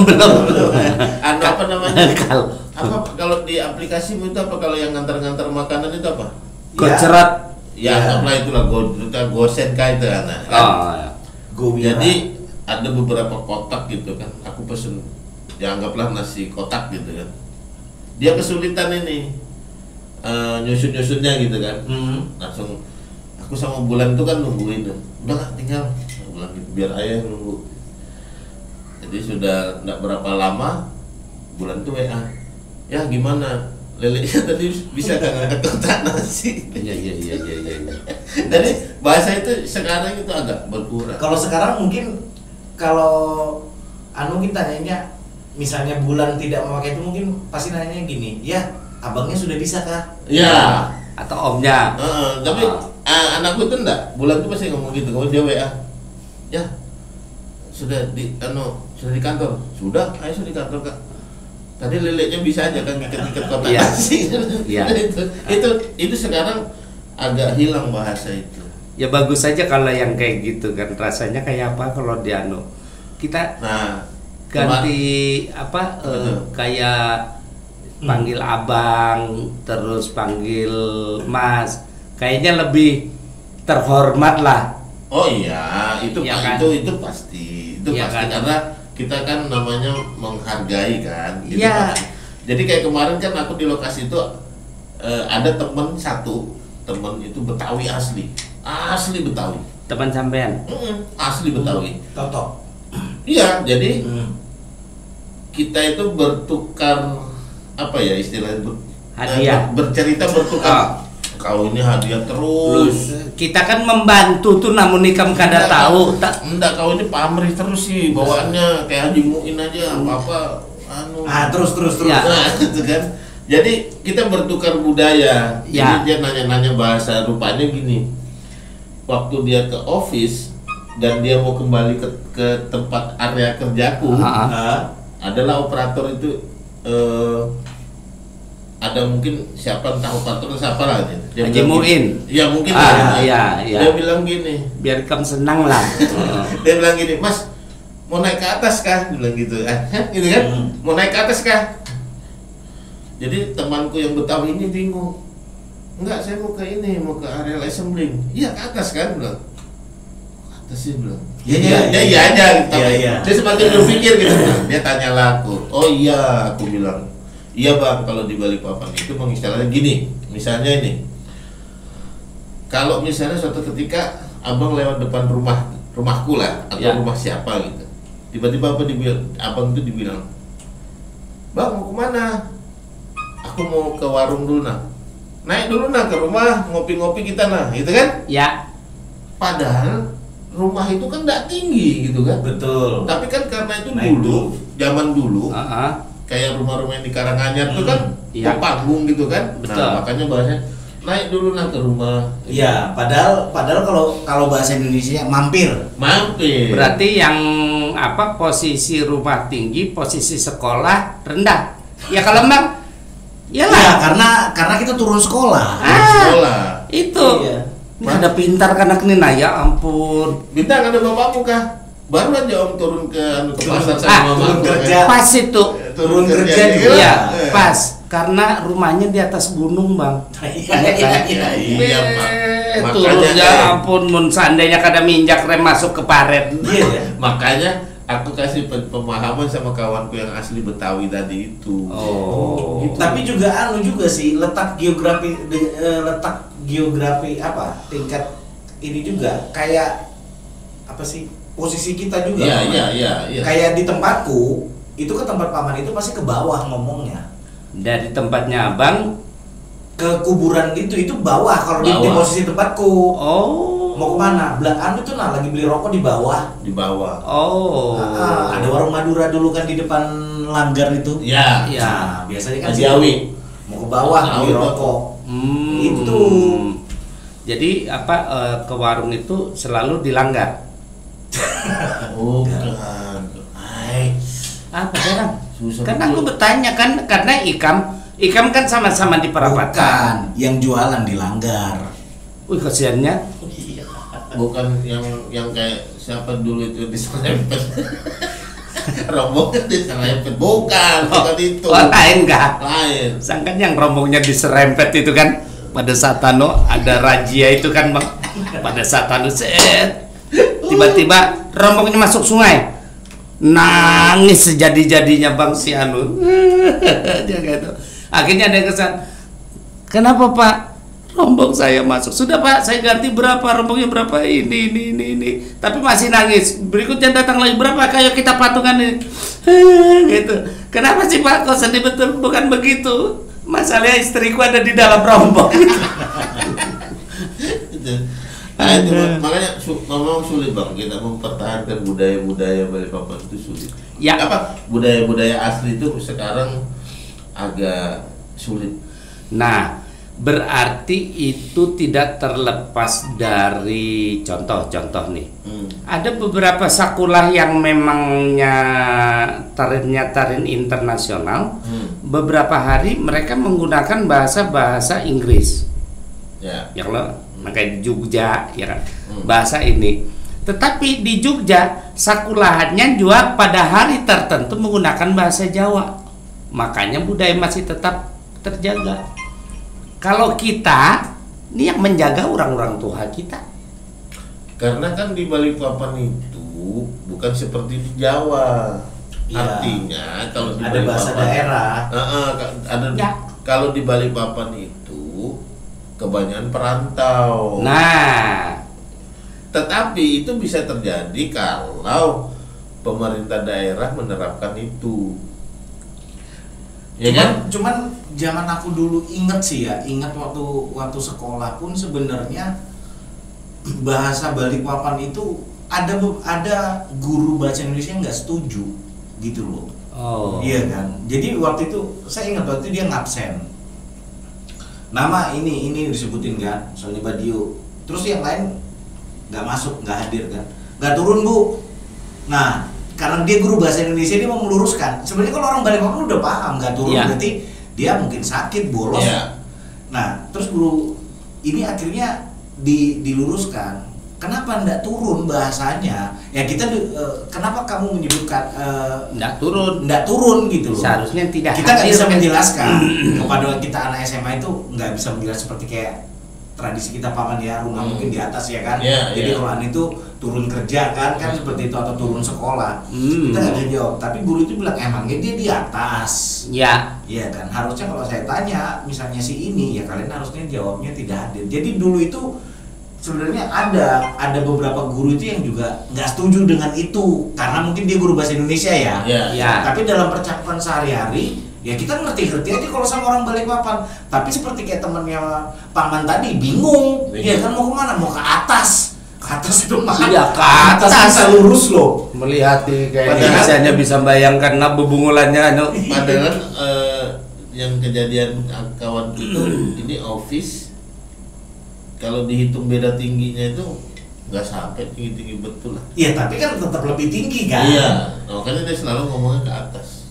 Apa namanya? Kal. Apa kalau di aplikasimu itu apa, kalau yang ngantar-ngantar makanan itu apa? Kocerat. Ya, anggaplah itulah gosen kah itu kan. Oh, ya. Jadi ada beberapa kotak gitu kan. Aku pesen, ya anggaplah nasi kotak gitu kan. Dia kesulitan ini nyusun-nyusunnya gitu kan. Langsung aku sama Bulan itu kan nungguin tuh. Udah lah, tinggal Bulan gitu, biar ayah yang nunggu. Jadi sudah enggak berapa lama Bulan tuh WA. Ya gimana? Lelenya tadi bisa nggak ngangkat kotak nasi? Iya. Jadi bahasa itu sekarang itu agak berkurang. Kalau sekarang mungkin kalau kita nanya, misalnya Bulan tidak memakai itu, mungkin pasti nanya gini, ya abangnya sudah bisa kah? Ya. Atau omnya. Tapi anakku itu enggak, Bulan tuh pasti ngomong gitu. Kalau dia WA, ya sudah di sudah di kantor. Sudah, ayo sudah di kantor kak. Tadi leleknya bisa aja kan ngikat-ngikat kotak nasi. Iya. Itu sekarang agak hilang bahasa itu. Ya bagus saja kalau yang kayak gitu kan, rasanya kayak apa kalau di kita ganti apa kayak panggil abang terus panggil mas, kayaknya lebih terhormat lah. Oh iya, itu ya kan? itu pasti ya pasti kan? Karena kita kan namanya menghargai kan. Iya. Jadi kayak kemarin kan aku di lokasi itu ada temen itu Betawi asli Betawi. Teman sampean. Asli Betawi. Toto. Iya, jadi kita itu bertukar apa ya istilahnya, hadiah. Bercerita bertukar. Kau ini hadiah terus. Kita kan membantu tuh, namun ikam kada tahu. Enggak, kau ini pamrih terus sih bawaannya kayak Haji Muin aja apa terus. Ya. Nah, gitu kan. Jadi kita bertukar budaya. Ya. Jadi dia nanya-nanya bahasa, rupanya gini. Waktu dia ke office dan dia mau kembali ke tempat area kerjaku, adalah operator itu ada mungkin siapa, entah operator siapa lah dia Haji Muin. Iya mungkin. Iya. Dia bilang gini, biar kamu senang lah. dia bilang gini, Mas mau naik ke atas kah? Dia bilang gitu, gitu kan? Mau naik ke atas kah? Jadi temanku yang Betawi ini bingung. enggak, saya mau ke ini, mau ke area assembling. Iya, ke atas kan, bilang. Atas sih bilang. Iya aja, tapi dia semakin berpikir gitu. Dia tanyalah aku. Oh iya, aku bilang. Iya bang, kalau di Balikpapan itu mengistilahnya gini. Misalnya ini, kalau misalnya suatu ketika abang lewat depan rumahku lah, atau rumah siapa gitu. Tiba-tiba abang itu dibilang, bang mau kemana? Aku mau ke warung dulu nah. Naik dulu nah ke rumah, ngopi-ngopi kita nah, gitu kan? Ya. Padahal rumah itu kan tidak tinggi gitu kan? Betul. Tapi kan karena itu Naik dulu, zaman dulu, kayak rumah-rumah yang di Karanganyar tuh kan panggung gitu kan? Betul. Nah, makanya bahasanya naik dulu nah ke rumah. Iya, padahal kalau bahasa Indonesia mampir. Berarti yang posisi rumah tinggi, posisi sekolah rendah. Ya kalau memang iyalah. Ya, karena kita turun sekolah. Sekolah. Itu. Iya. Ini ada pintar anak nih, nah ya ampun. Bintang ada bapakmu kah? Baru aja om turun ke pasar sama turun mamaku, kerja. Pas itu. Turun kerja juga. Iya, pas. Karena rumahnya di atas gunung, Bang. Iya, Pak. Turun ya ampun, mun seandainya kada minjak rem masuk ke paret. Iya. Makanya aku kasih pemahaman sama kawanku yang asli Betawi tadi itu. Oh. Gitu. Tapi juga sih letak geografi tingkat ini juga kayak apa sih posisi kita juga. Iya. Kayak di tempatku itu ke tempat paman itu pasti ke bawah ngomongnya. Dari tempatnya abang Ke kuburan itu bawah kalau di posisi tempatku. Oh. Mau kemana? Belakang itu lagi beli rokok di bawah. Di bawah. Oh. Ada warung Madura dulu kan di depan langgar itu. Ya. Nah, biasanya kan Jawi. mau ke bawah beli rokok. Itu. Jadi ke warung itu selalu dilanggar. Bukan. Apa sekarang? Susah Kan betul. aku bertanya kan karena Ikam kan sama-sama di perapatan. Bukan, yang jualan di langgar. Wih kasihannya. Bukan yang kayak siapa dulu itu diserempet. Rombongan diserempet. Bukan itu. Lain kah? Lain. Sangkan yang rombongnya diserempet itu kan pada saat ada razia itu kan Bang. Pada saat set tiba-tiba rombongnya masuk sungai. Nangis sejadi-jadinya Bang si Anu. Dia gitu. Akhirnya ada yang kesan. Kenapa Pak? Rombong saya masuk. Sudah Pak, saya ganti berapa, rombongnya berapa, ini. Tapi masih nangis. Berikutnya datang lagi berapa, kayak kita patungan ini. Gitu. Kenapa sih Pak? Kok sedih betul? Bukan begitu. Masalahnya istriku ada di dalam rombong. Nah, itu makanya memang sulit Bang kita mempertahankan budaya-budaya Balikpapan itu sulit. Ya. Budaya-budaya asli itu sekarang agak sulit. Nah, berarti itu tidak terlepas dari contoh nih. Ada beberapa sekolah yang memangnya tarin internasional. Beberapa hari mereka menggunakan bahasa Inggris. Ya. Ya kalau kayak di Jogja ya kan. Bahasa ini. Tetapi di Jogja sekolahannya juga pada hari tertentu menggunakan bahasa Jawa. Makanya budaya masih tetap terjaga. Kalau kita ini yang menjaga orang-orang tua kita. Karena kan di Balikpapan itu bukan seperti di Jawa. Ya. Artinya kalau di Ada Balikpapan, bahasa daerah. Kalau di Balikpapan itu kebanyakan perantau. Nah, tetapi itu bisa terjadi kalau pemerintah daerah menerapkan itu. Ya Cuman zaman aku dulu inget waktu sekolah pun sebenarnya bahasa Balikpapan itu ada guru bahasa Indonesia yang nggak setuju gitu loh. oh. Iya kan. Jadi waktu itu saya ingat waktu itu dia ngabsen. Nama ini disebutin kan, soalnya Badio. Terus yang lain nggak masuk, nggak hadir kan, nggak turun Bu. Nah, karena dia guru bahasa Indonesia, dia mau meluruskan. Sebenarnya kalau orang Balikpapan udah paham nggak turun, berarti dia mungkin sakit, bolos. Nah, terus guru ini akhirnya diluruskan. kenapa nggak turun bahasanya? Ya kita kenapa kamu menyebutkan nggak turun gitu loh. Seharusnya tidak. Kita nggak bisa menjelaskan kepada kita anak SMA itu nggak bisa menjelaskan seperti kayak tradisi kita paman ya, rumah mungkin di atas ya kan. Jadi kalau itu turun kerja kan seperti itu, atau turun sekolah. Kita nggak bisa jawab. Tapi guru itu bilang emangnya dia di atas. Ya. Iya kan. Harusnya kalau saya tanya misalnya si ini, ya kalian harusnya jawabnya tidak hadir. Jadi dulu itu sebenarnya ada beberapa guru itu yang juga nggak setuju dengan itu, karena mungkin dia guru bahasa Indonesia ya. Tapi dalam percakapan sehari-hari ya kita ngerti-ngerti aja kalau sama orang Balikpapan. Tapi seperti kayak temennya Paman tadi bingung. Ya kan mau kemana? Mau ke atas. Ke atas itu mana? Iya, ke atas bisa lurus loh. Melihat kayak misalnya bisa bayangkan bebungulannya Padahal yang kejadian kawan itu ini office, kalau dihitung beda tingginya itu nggak sampai tinggi-tinggi betul lah. Iya, tapi kan tetap lebih tinggi kan. Iya, makanya dia selalu ngomongnya ke atas.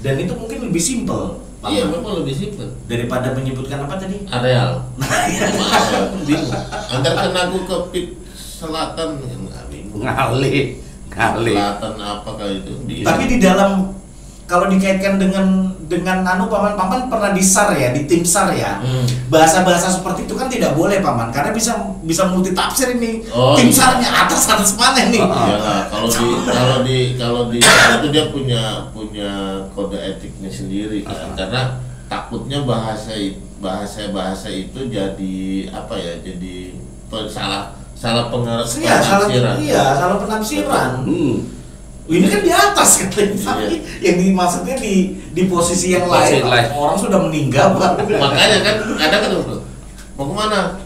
Dan itu mungkin lebih simpel. Iya, memang lebih simpel daripada menyebutkan apa tadi? Areal. Bingung. Antar kena aku ke pik selatan nggak bingung. Ngali. Selatan apa kali itu? Tapi di dalam, kalau dikaitkan dengan paman pernah di SAR ya, di tim SAR ya. Bahasa-bahasa seperti itu kan tidak boleh paman, karena bisa multi tafsir ini. Tim SAR-nya atas mana nih? Ya, kalau di itu dia punya kode etiknya sendiri kan. Karena takutnya bahasa itu jadi apa ya? Jadi salah penafsiran. Iya, salah penafsiran. Ini kan di atas katanya, tapi yang dimaksudnya di posisi yang lain. Orang sudah meninggal Pak. Makanya kan kadang kan mau kemana?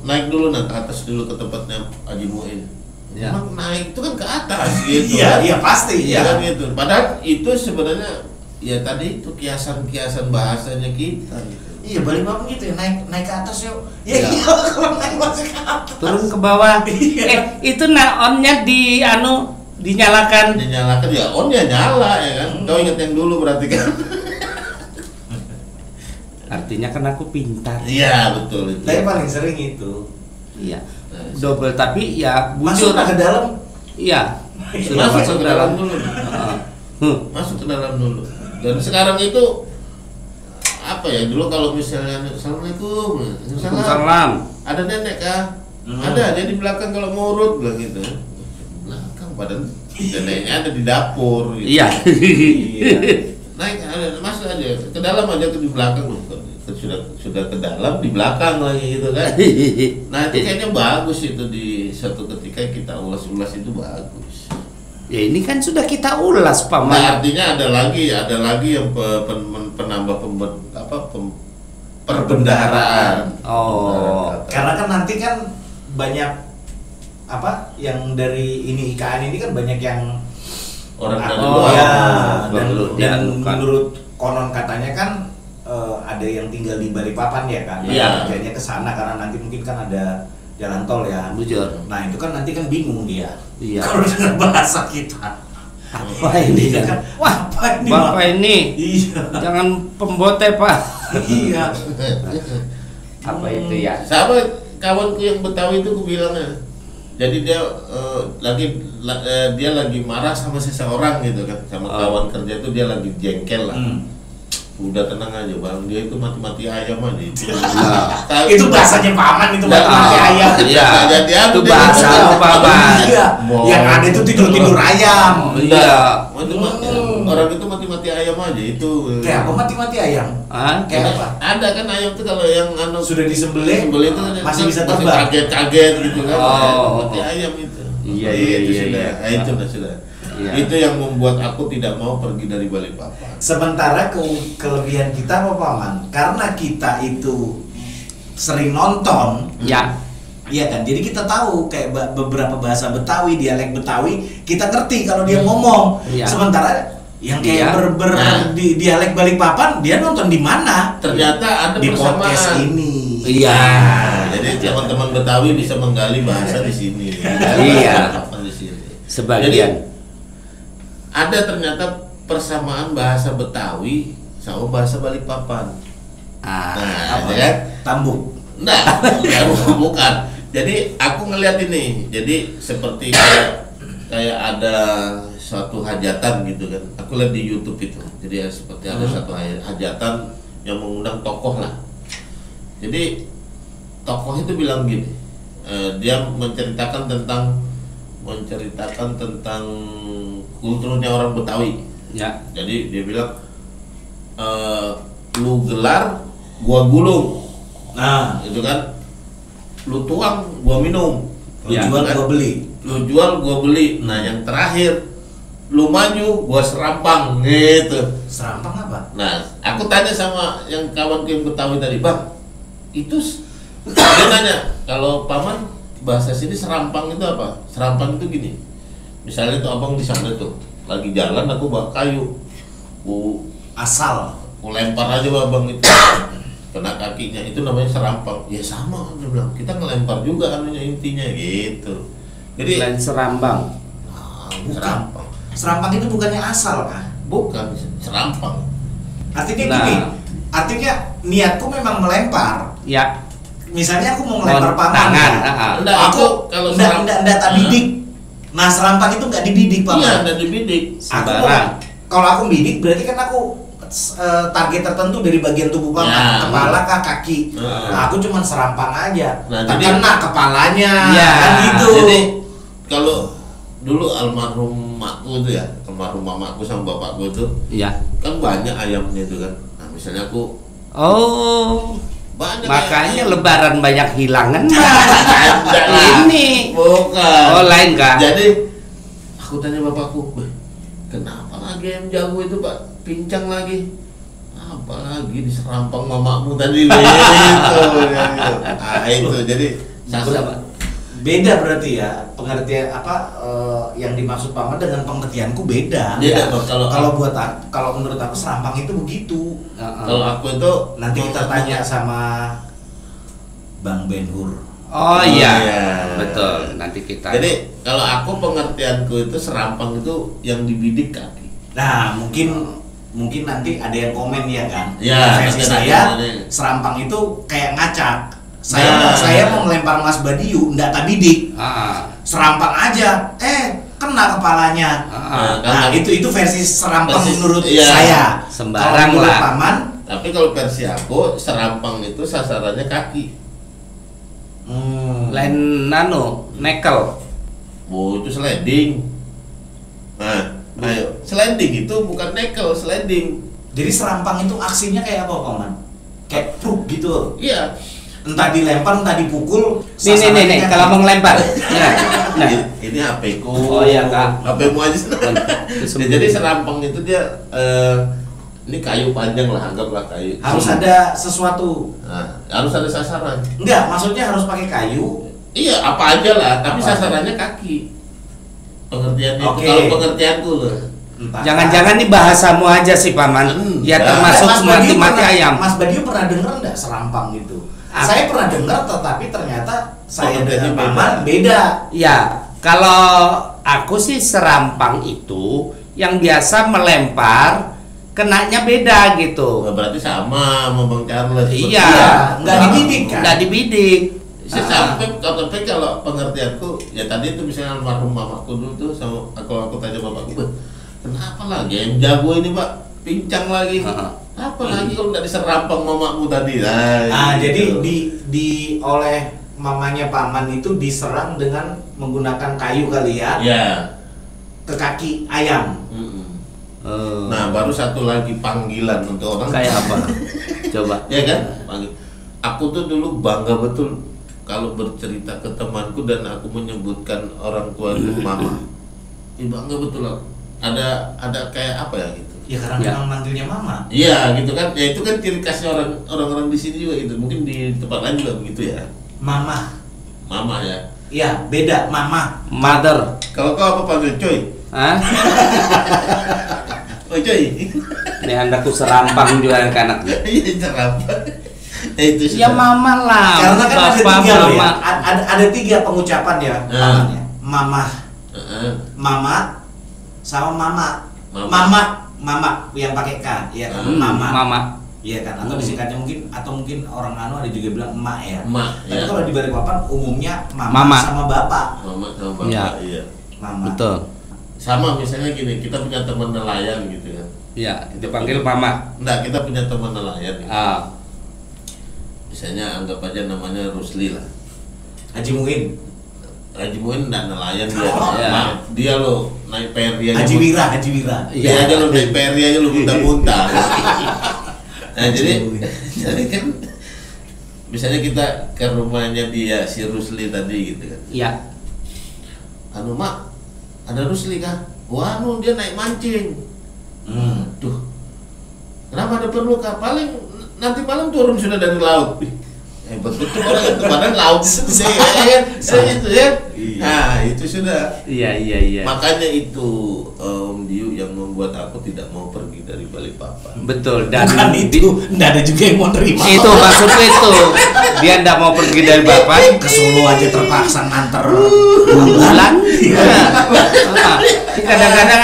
Naik dulu ke atas dulu ke tempatnya Haji Muin. Emang naik itu kan ke atas gitu. Iya pasti. Iya kan gitu. Padahal itu sebenarnya ya tadi itu kiasan bahasanya kita. Gitu. Iya, Balikpapan gitu ya, naik ke atas yuk. Ya kalau naik masih ke atas. Turun ke bawah. Itu onnya dinyalakan ya ya nyala ya kan. Kau ingat yang dulu berarti kan. Artinya kan aku pintar. Iya betul itu. Tapi paling sering itu. Iya. Double, tapi ya masuk ke dalam. Iya. Sudah masuk ke dalam dulu. Masuk ke dalam dulu. Dan sekarang itu apa ya, dulu kalau misalnya Assalamualaikum, Salam. Ada nenek kah? Ada, dia di belakang kalau mau urut bilang gitu. Padahal neneknya ada di dapur gitu. Iya. Naik masuk aja ke dalam aja, ke di belakang loh. Sudah ke dalam di belakang lagi gitu kan. Nah itu kayaknya bagus itu, di suatu ketika kita ulas-ulas itu bagus. Ya ini kan sudah kita ulas Paman. Nah, artinya ada lagi yang penambah perbendaharaan. Karena kan nanti kan banyak yang dari ini IKN ini kan banyak yang orang dari luar. Dan menurut konon katanya kan ada yang tinggal di Balikpapan ya kan. Kerjanya ke sana karena nanti mungkin kan ada jalan tol ya. Bujur. Nah, itu kan nanti kan bingung dia. Iya. Kalau dengan bahasa kita. Apa ini kan? Wah, apa ini? Bapak ini. Iya. Jangan pembote, Pak. Iya. Apa itu ya? Sama kawanku yang Betawi itu aku bilangnya. Jadi dia lagi marah sama seseorang gitu kan, sama kawan kerja itu dia lagi jengkel lah. Udah tenang aja bang, dia itu mati-mati ayam aja itu. Itu bahasanya Paman, itu mati-mati ayam. Iya. Jadi itu bahasa Paman. Iya. Yang ada itu tidur ayam. Iya. Orang itu mati-mati ayam aja itu. Kayak apa mati-mati ayam? Kayak apa? Ada kan ayam itu kalau yang sudah disembelih itu masih bisa terbang. Kaget-kaget gitu kan. Mati ayam itu. Iya. Nah, itu sudah. Iya. Itu yang membuat aku tidak mau pergi dari Balikpapan. Sementara kelebihan kita apa Paman? Karena kita itu sering nonton. Ya. Iya kan, jadi kita tahu kayak beberapa bahasa Betawi, dialek Betawi, kita ngerti kalau dia ngomong. Ya. Sementara yang kayak di dialek Balikpapan, dia nonton di mana? Ternyata ada di persamaan. Podcast ini. Iya. Jadi teman-teman Betawi bisa menggali bahasa di sini. Iya. Di sini. Sebagian. Jadi, ada ternyata persamaan bahasa Betawi sama bahasa Balikpapan. Apa? Ya kan? Tambuk. Nah, bukan. Jadi aku ngeliat ini, jadi seperti kayak ada suatu hajatan gitu kan. Aku lihat di YouTube itu. Jadi ya seperti ada satu hajatan yang mengundang tokoh lah. Jadi tokoh itu bilang gini, dia menceritakan tentang kulturnya orang Betawi. Ya. Jadi dia bilang, lu gelar, gua gulung. Nah, Itu kan, lu tuang, gua minum. lu Ya, jual kan? gua beli. Lu jual, gua beli. Nah yang terakhir, lu maju, gua serampang gitu. Serampang apa? Nah, aku tanya sama yang kawan yang Betawi tadi, Bang, itu dia nanya, kalau paman bahasa sini serampang itu apa? Serampang itu gini, misalnya tuh abang di sana tuh lagi jalan, aku bawa kayu, aku Asal. lempar aja abang itu kena kakinya, itu namanya serampang. Ya sama, dia bilang, kita ngelempar juga anunya intinya gitu. Jadi Lain serambang. Bukan. serampang, Serampang itu bukannya asal kan? bukan serampang. Artinya Nah. gini, artinya niatku memang melempar. Ya. Misalnya aku mau ngelempar paman, Tangan. ya. Enggak, Aku kalau enggak tak bidik. Nah, serampang itu enggak dibidik, Iya, paman. ada dibidik. Aku Sembarang. kalau aku bidik berarti kan aku target tertentu dari bagian tubuh paman, Ya. kepala kah kaki. Nah. Nah, aku cuma serampang aja. Nah, Tak jadi- kena kepalanya, Ya. kan gitu. Jadi kalau dulu almarhum makku itu ya, almarhum mamaku sama bapakku itu Ya. kan banyak ayamnya itu kan. Nah misalnya aku Oh. banyak Makanya ayam. lebaran banyak hilangan. Ada lah. Ini. Bukan. Oh, lain kah? Jadi aku tanya bapakku, "Weh, kenapa lagi ayam jago itu Pak pincang lagi?" Apalagi diserampang mamamu tadi gitu. Nah itu jadi sasar. Beda berarti ya pengertian yang dimaksud paman dengan pengertianku beda. Beda, Ya. Bang. Kalau menurut aku serampang itu begitu. Kalau aku itu Nanti kita tanya sama Bang Ben Hur. Oh Oh, iya. iya. Betul. Nanti kita. Jadi kalau aku pengertianku itu serampang itu yang dibidik kaki. Nah, mungkin nanti ada yang komen ya kan. Ya, Versi nanti saya ada. serampang itu kayak ngacak. Nah. Saya mau ngelempar Mas Badiu, ndak tak bidik. Ah. Serampang aja. Kena kepalanya. Ah. Nah, itu versi serampang Versi- menurut iya. saya. Sembarang Kalau menurut lah. paman, Tapi kalau versi aku serampang itu sasarannya kaki. Lain nano, nekel. Oh itu sliding. Nah, ayo sliding itu bukan nekel, sliding. jadi serampang itu aksinya kayak apa paman? Kayak truk gitu. Iya. Entah dilempar, entah dipukul. Nih, sasarannya kan kalau mau ngelempar. Nah. Ini HP-ku. Oh, iya, Kak. HP-mu aja. Itu Ya, jadi serampang itu dia ini kayu panjang lah, anggaplah kayu. harus ada sesuatu. Nah, harus ada sasaran. Enggak, maksudnya harus pakai kayu. Iya, apa aja lah, tapi Apa sasarannya kaki. Pengertiannya itu, Oke. kalau pengertianku loh. Entah Jangan-jangan ini bahasamu aja sih paman. Ya Enggak. termasuk Mas Badiu mati-mati pernah- ayam. Mas Badiu pernah dengar enggak serampang gitu? Apa? Saya pernah dengar, tetapi ternyata saya Pengertiannya dengan beda. paman beda. Ya, kalau aku sih serampang itu yang biasa melempar, kenanya beda gitu. Nah, berarti sama sama Bang Charles. Iya, nggak dibidik kan? Nggak dibidik. Saya sampai tapi kalau pengertianku ya tadi itu misalnya almarhum mamaku dulu tuh sama aku tanya bapakku, "Beh, kenapa lagi yang jago ini Pak pincang lagi? Heeh. Apa lagi kalau nggak diserampang mamamu tadi?" Jadi gitu. di oleh mamanya paman itu diserang dengan menggunakan kayu kali ya Ya. ke kaki ayam. Mm-mm. Eh, Nah baru satu lagi panggilan untuk orang kayak apa? Coba. ya kan panggil. Aku tuh dulu bangga betul kalau bercerita ke temanku dan aku menyebutkan orang tua itu mama. Bangga betul aku. Ada kayak apa ya gitu. Ya karena Ya. memang manggilnya mama. Iya gitu kan. Ya itu kan ciri khasnya orang-orang di sini juga gitu. Mungkin di tempat lain juga begitu ya. Mama. Mama ya. Iya, beda mama. Mother. Kalau kau apa panggil coy? Hah? Oh coy. Ini anakku serampang juga ke anaknya. Iya cerap. Itu Ya mama lah. Karena kan ada Bapak, tiga loh ya. mama. Ada tiga pengucapan ya pamannya. Mama, Heeh. mama, sama mama. Mama. Mama yang pakai K, ya kan? Hmm, Mama. Mama. Iya kan, atau disingkatnya mungkin orang anu ada juga bilang emak ya. Emak. Tapi Ya. kalau di Balikpapan umumnya mama, Mama. sama bapak. Mama sama bapak. Ya. Iya. Mama. Betul. Sama misalnya gini, kita punya teman nelayan gitu kan. Ya, dipanggil mama. Enggak, kita punya teman nelayan. Gitu. Ah, Misalnya anggap aja namanya Rusli lah. Haji Muin. Haji Muin enggak nelayan dia. Iya. Nah, dia lo naik peri aja. Haji Wira, Haji Wira. Dia Iya. aja lo naik peri aja lo muntah-muntah. Nah, jadi kan misalnya kita ke rumahnya dia si Rusli tadi gitu kan. iya. Anu mak, ada Rusli kah? Wah, anu dia naik mancing. Tuh, kenapa ada perlu kah? Paling nanti malam turun sudah dari laut. Betul orang itu padahal laut itu saya itu ya. Nah itu sudah. Iya. Makanya itu Om Diu yang membuat aku tidak mau pergi dari Balikpapan. Betul. Dan Bukan itu, nggak ada juga yang mau terima. itu maksudnya itu. Dia ndak mau pergi dari Bapak. Ke Solo aja terpaksa nganter Bulan. Iya. Kadang-kadang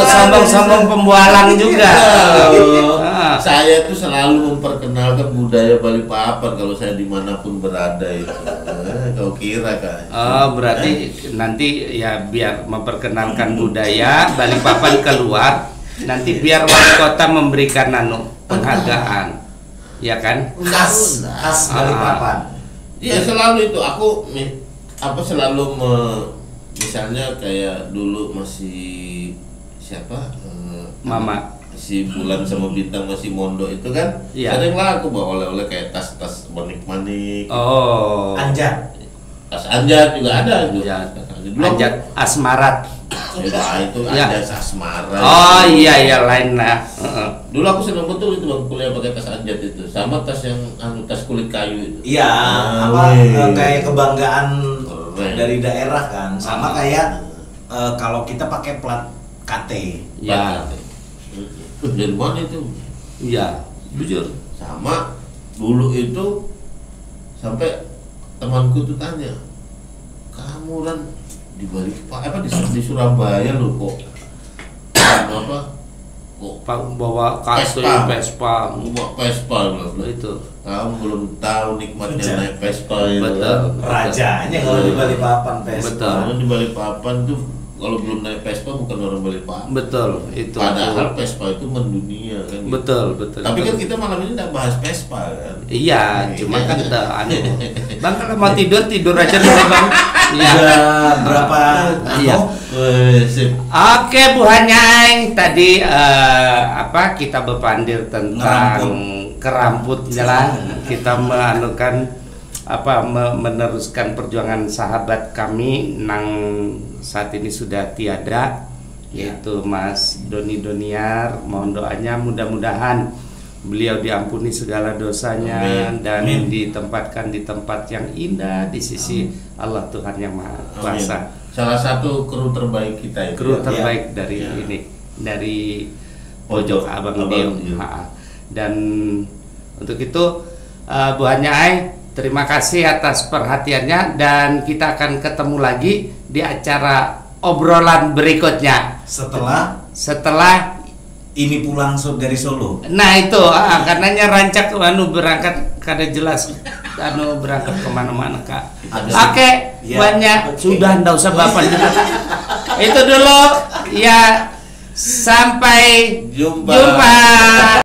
sombong-sombong pembualang juga. Ah. Saya tuh selalu memperkenalkan budaya Balikpapan kalau saya dimanapun berada itu. Kau kira kan? Oh, berarti nanti ya biar memperkenalkan budaya Balikpapan keluar, nanti biar wali kota memberikan penghargaan, ya kan? khas Balikpapan. Iya selalu itu aku selalu misalnya kayak dulu masih siapa Mama. si Bulan sama Bintang masih mondok itu kan Iya. sering lah aku bawa oleh-oleh kayak tas-tas manik-manik, Oh. Anjat. tas anjat juga ada itu. Anjat. Tas anjat. Dulu aku- Anjat asmarat. itu Iya. ada asmara. Oh iya lain lah. Heeh. Dulu aku senang betul itu bang kuliah pakai tas anjat itu sama tas yang tas kulit kayu itu. Iya, kayak kebanggaan Keren. dari daerah kan, sama kayak kalau kita pakai plat KT. Ya. Dari mana itu? Iya, jujur. Sama dulu itu sampai temanku tuh tanya, kamu Ran di di Surabaya lo kok apa kok Pak bawa kartu Vespa. bawa Vespa loh. Itu. Kamu belum tahu nikmatnya Betul. naik Vespa itu. Betul. Rajanya kalau di Balikpapan Vespa. Betul. Karena di Balikpapan tuh kalau belum naik Vespa bukan orang Balikpapan. Betul, itu. Padahal Vespa itu mendunia kan. Gitu. Betul. Tapi kan kita malam ini nggak bahas Vespa kan. Iya, cuma kan Bang kalau mau tidur aja dulu Bang. Iya. Udah berapa? Iya. Sip. Oke, Bu Hanyai, tadi kita berpandir tentang keramputnya lah. Kita meneruskan perjuangan sahabat kami nang saat ini sudah tiada, yaitu Mas Doni Doniar. Mohon doanya mudah-mudahan beliau diampuni segala dosanya. Amin. Dan Amin. ditempatkan di tempat yang indah di sisi Allah Tuhan yang Maha Kuasa. Amin. Salah satu kru terbaik kita itu. Kru ya. terbaik dari Ya. ini, dari Pojok Pojok Abang Abang Dio. Dio. Dan untuk itu Bu Hanyai, terima kasih atas perhatiannya, dan kita akan ketemu lagi di acara obrolan berikutnya setelah ini pulang dari Solo. nah itu karenanya rancak berangkat kada jelas berangkat kemana-mana Kak. Oke, Ya. banyak sudah ndak usah bapak itu dulu ya, sampai Jumpa. jumpa.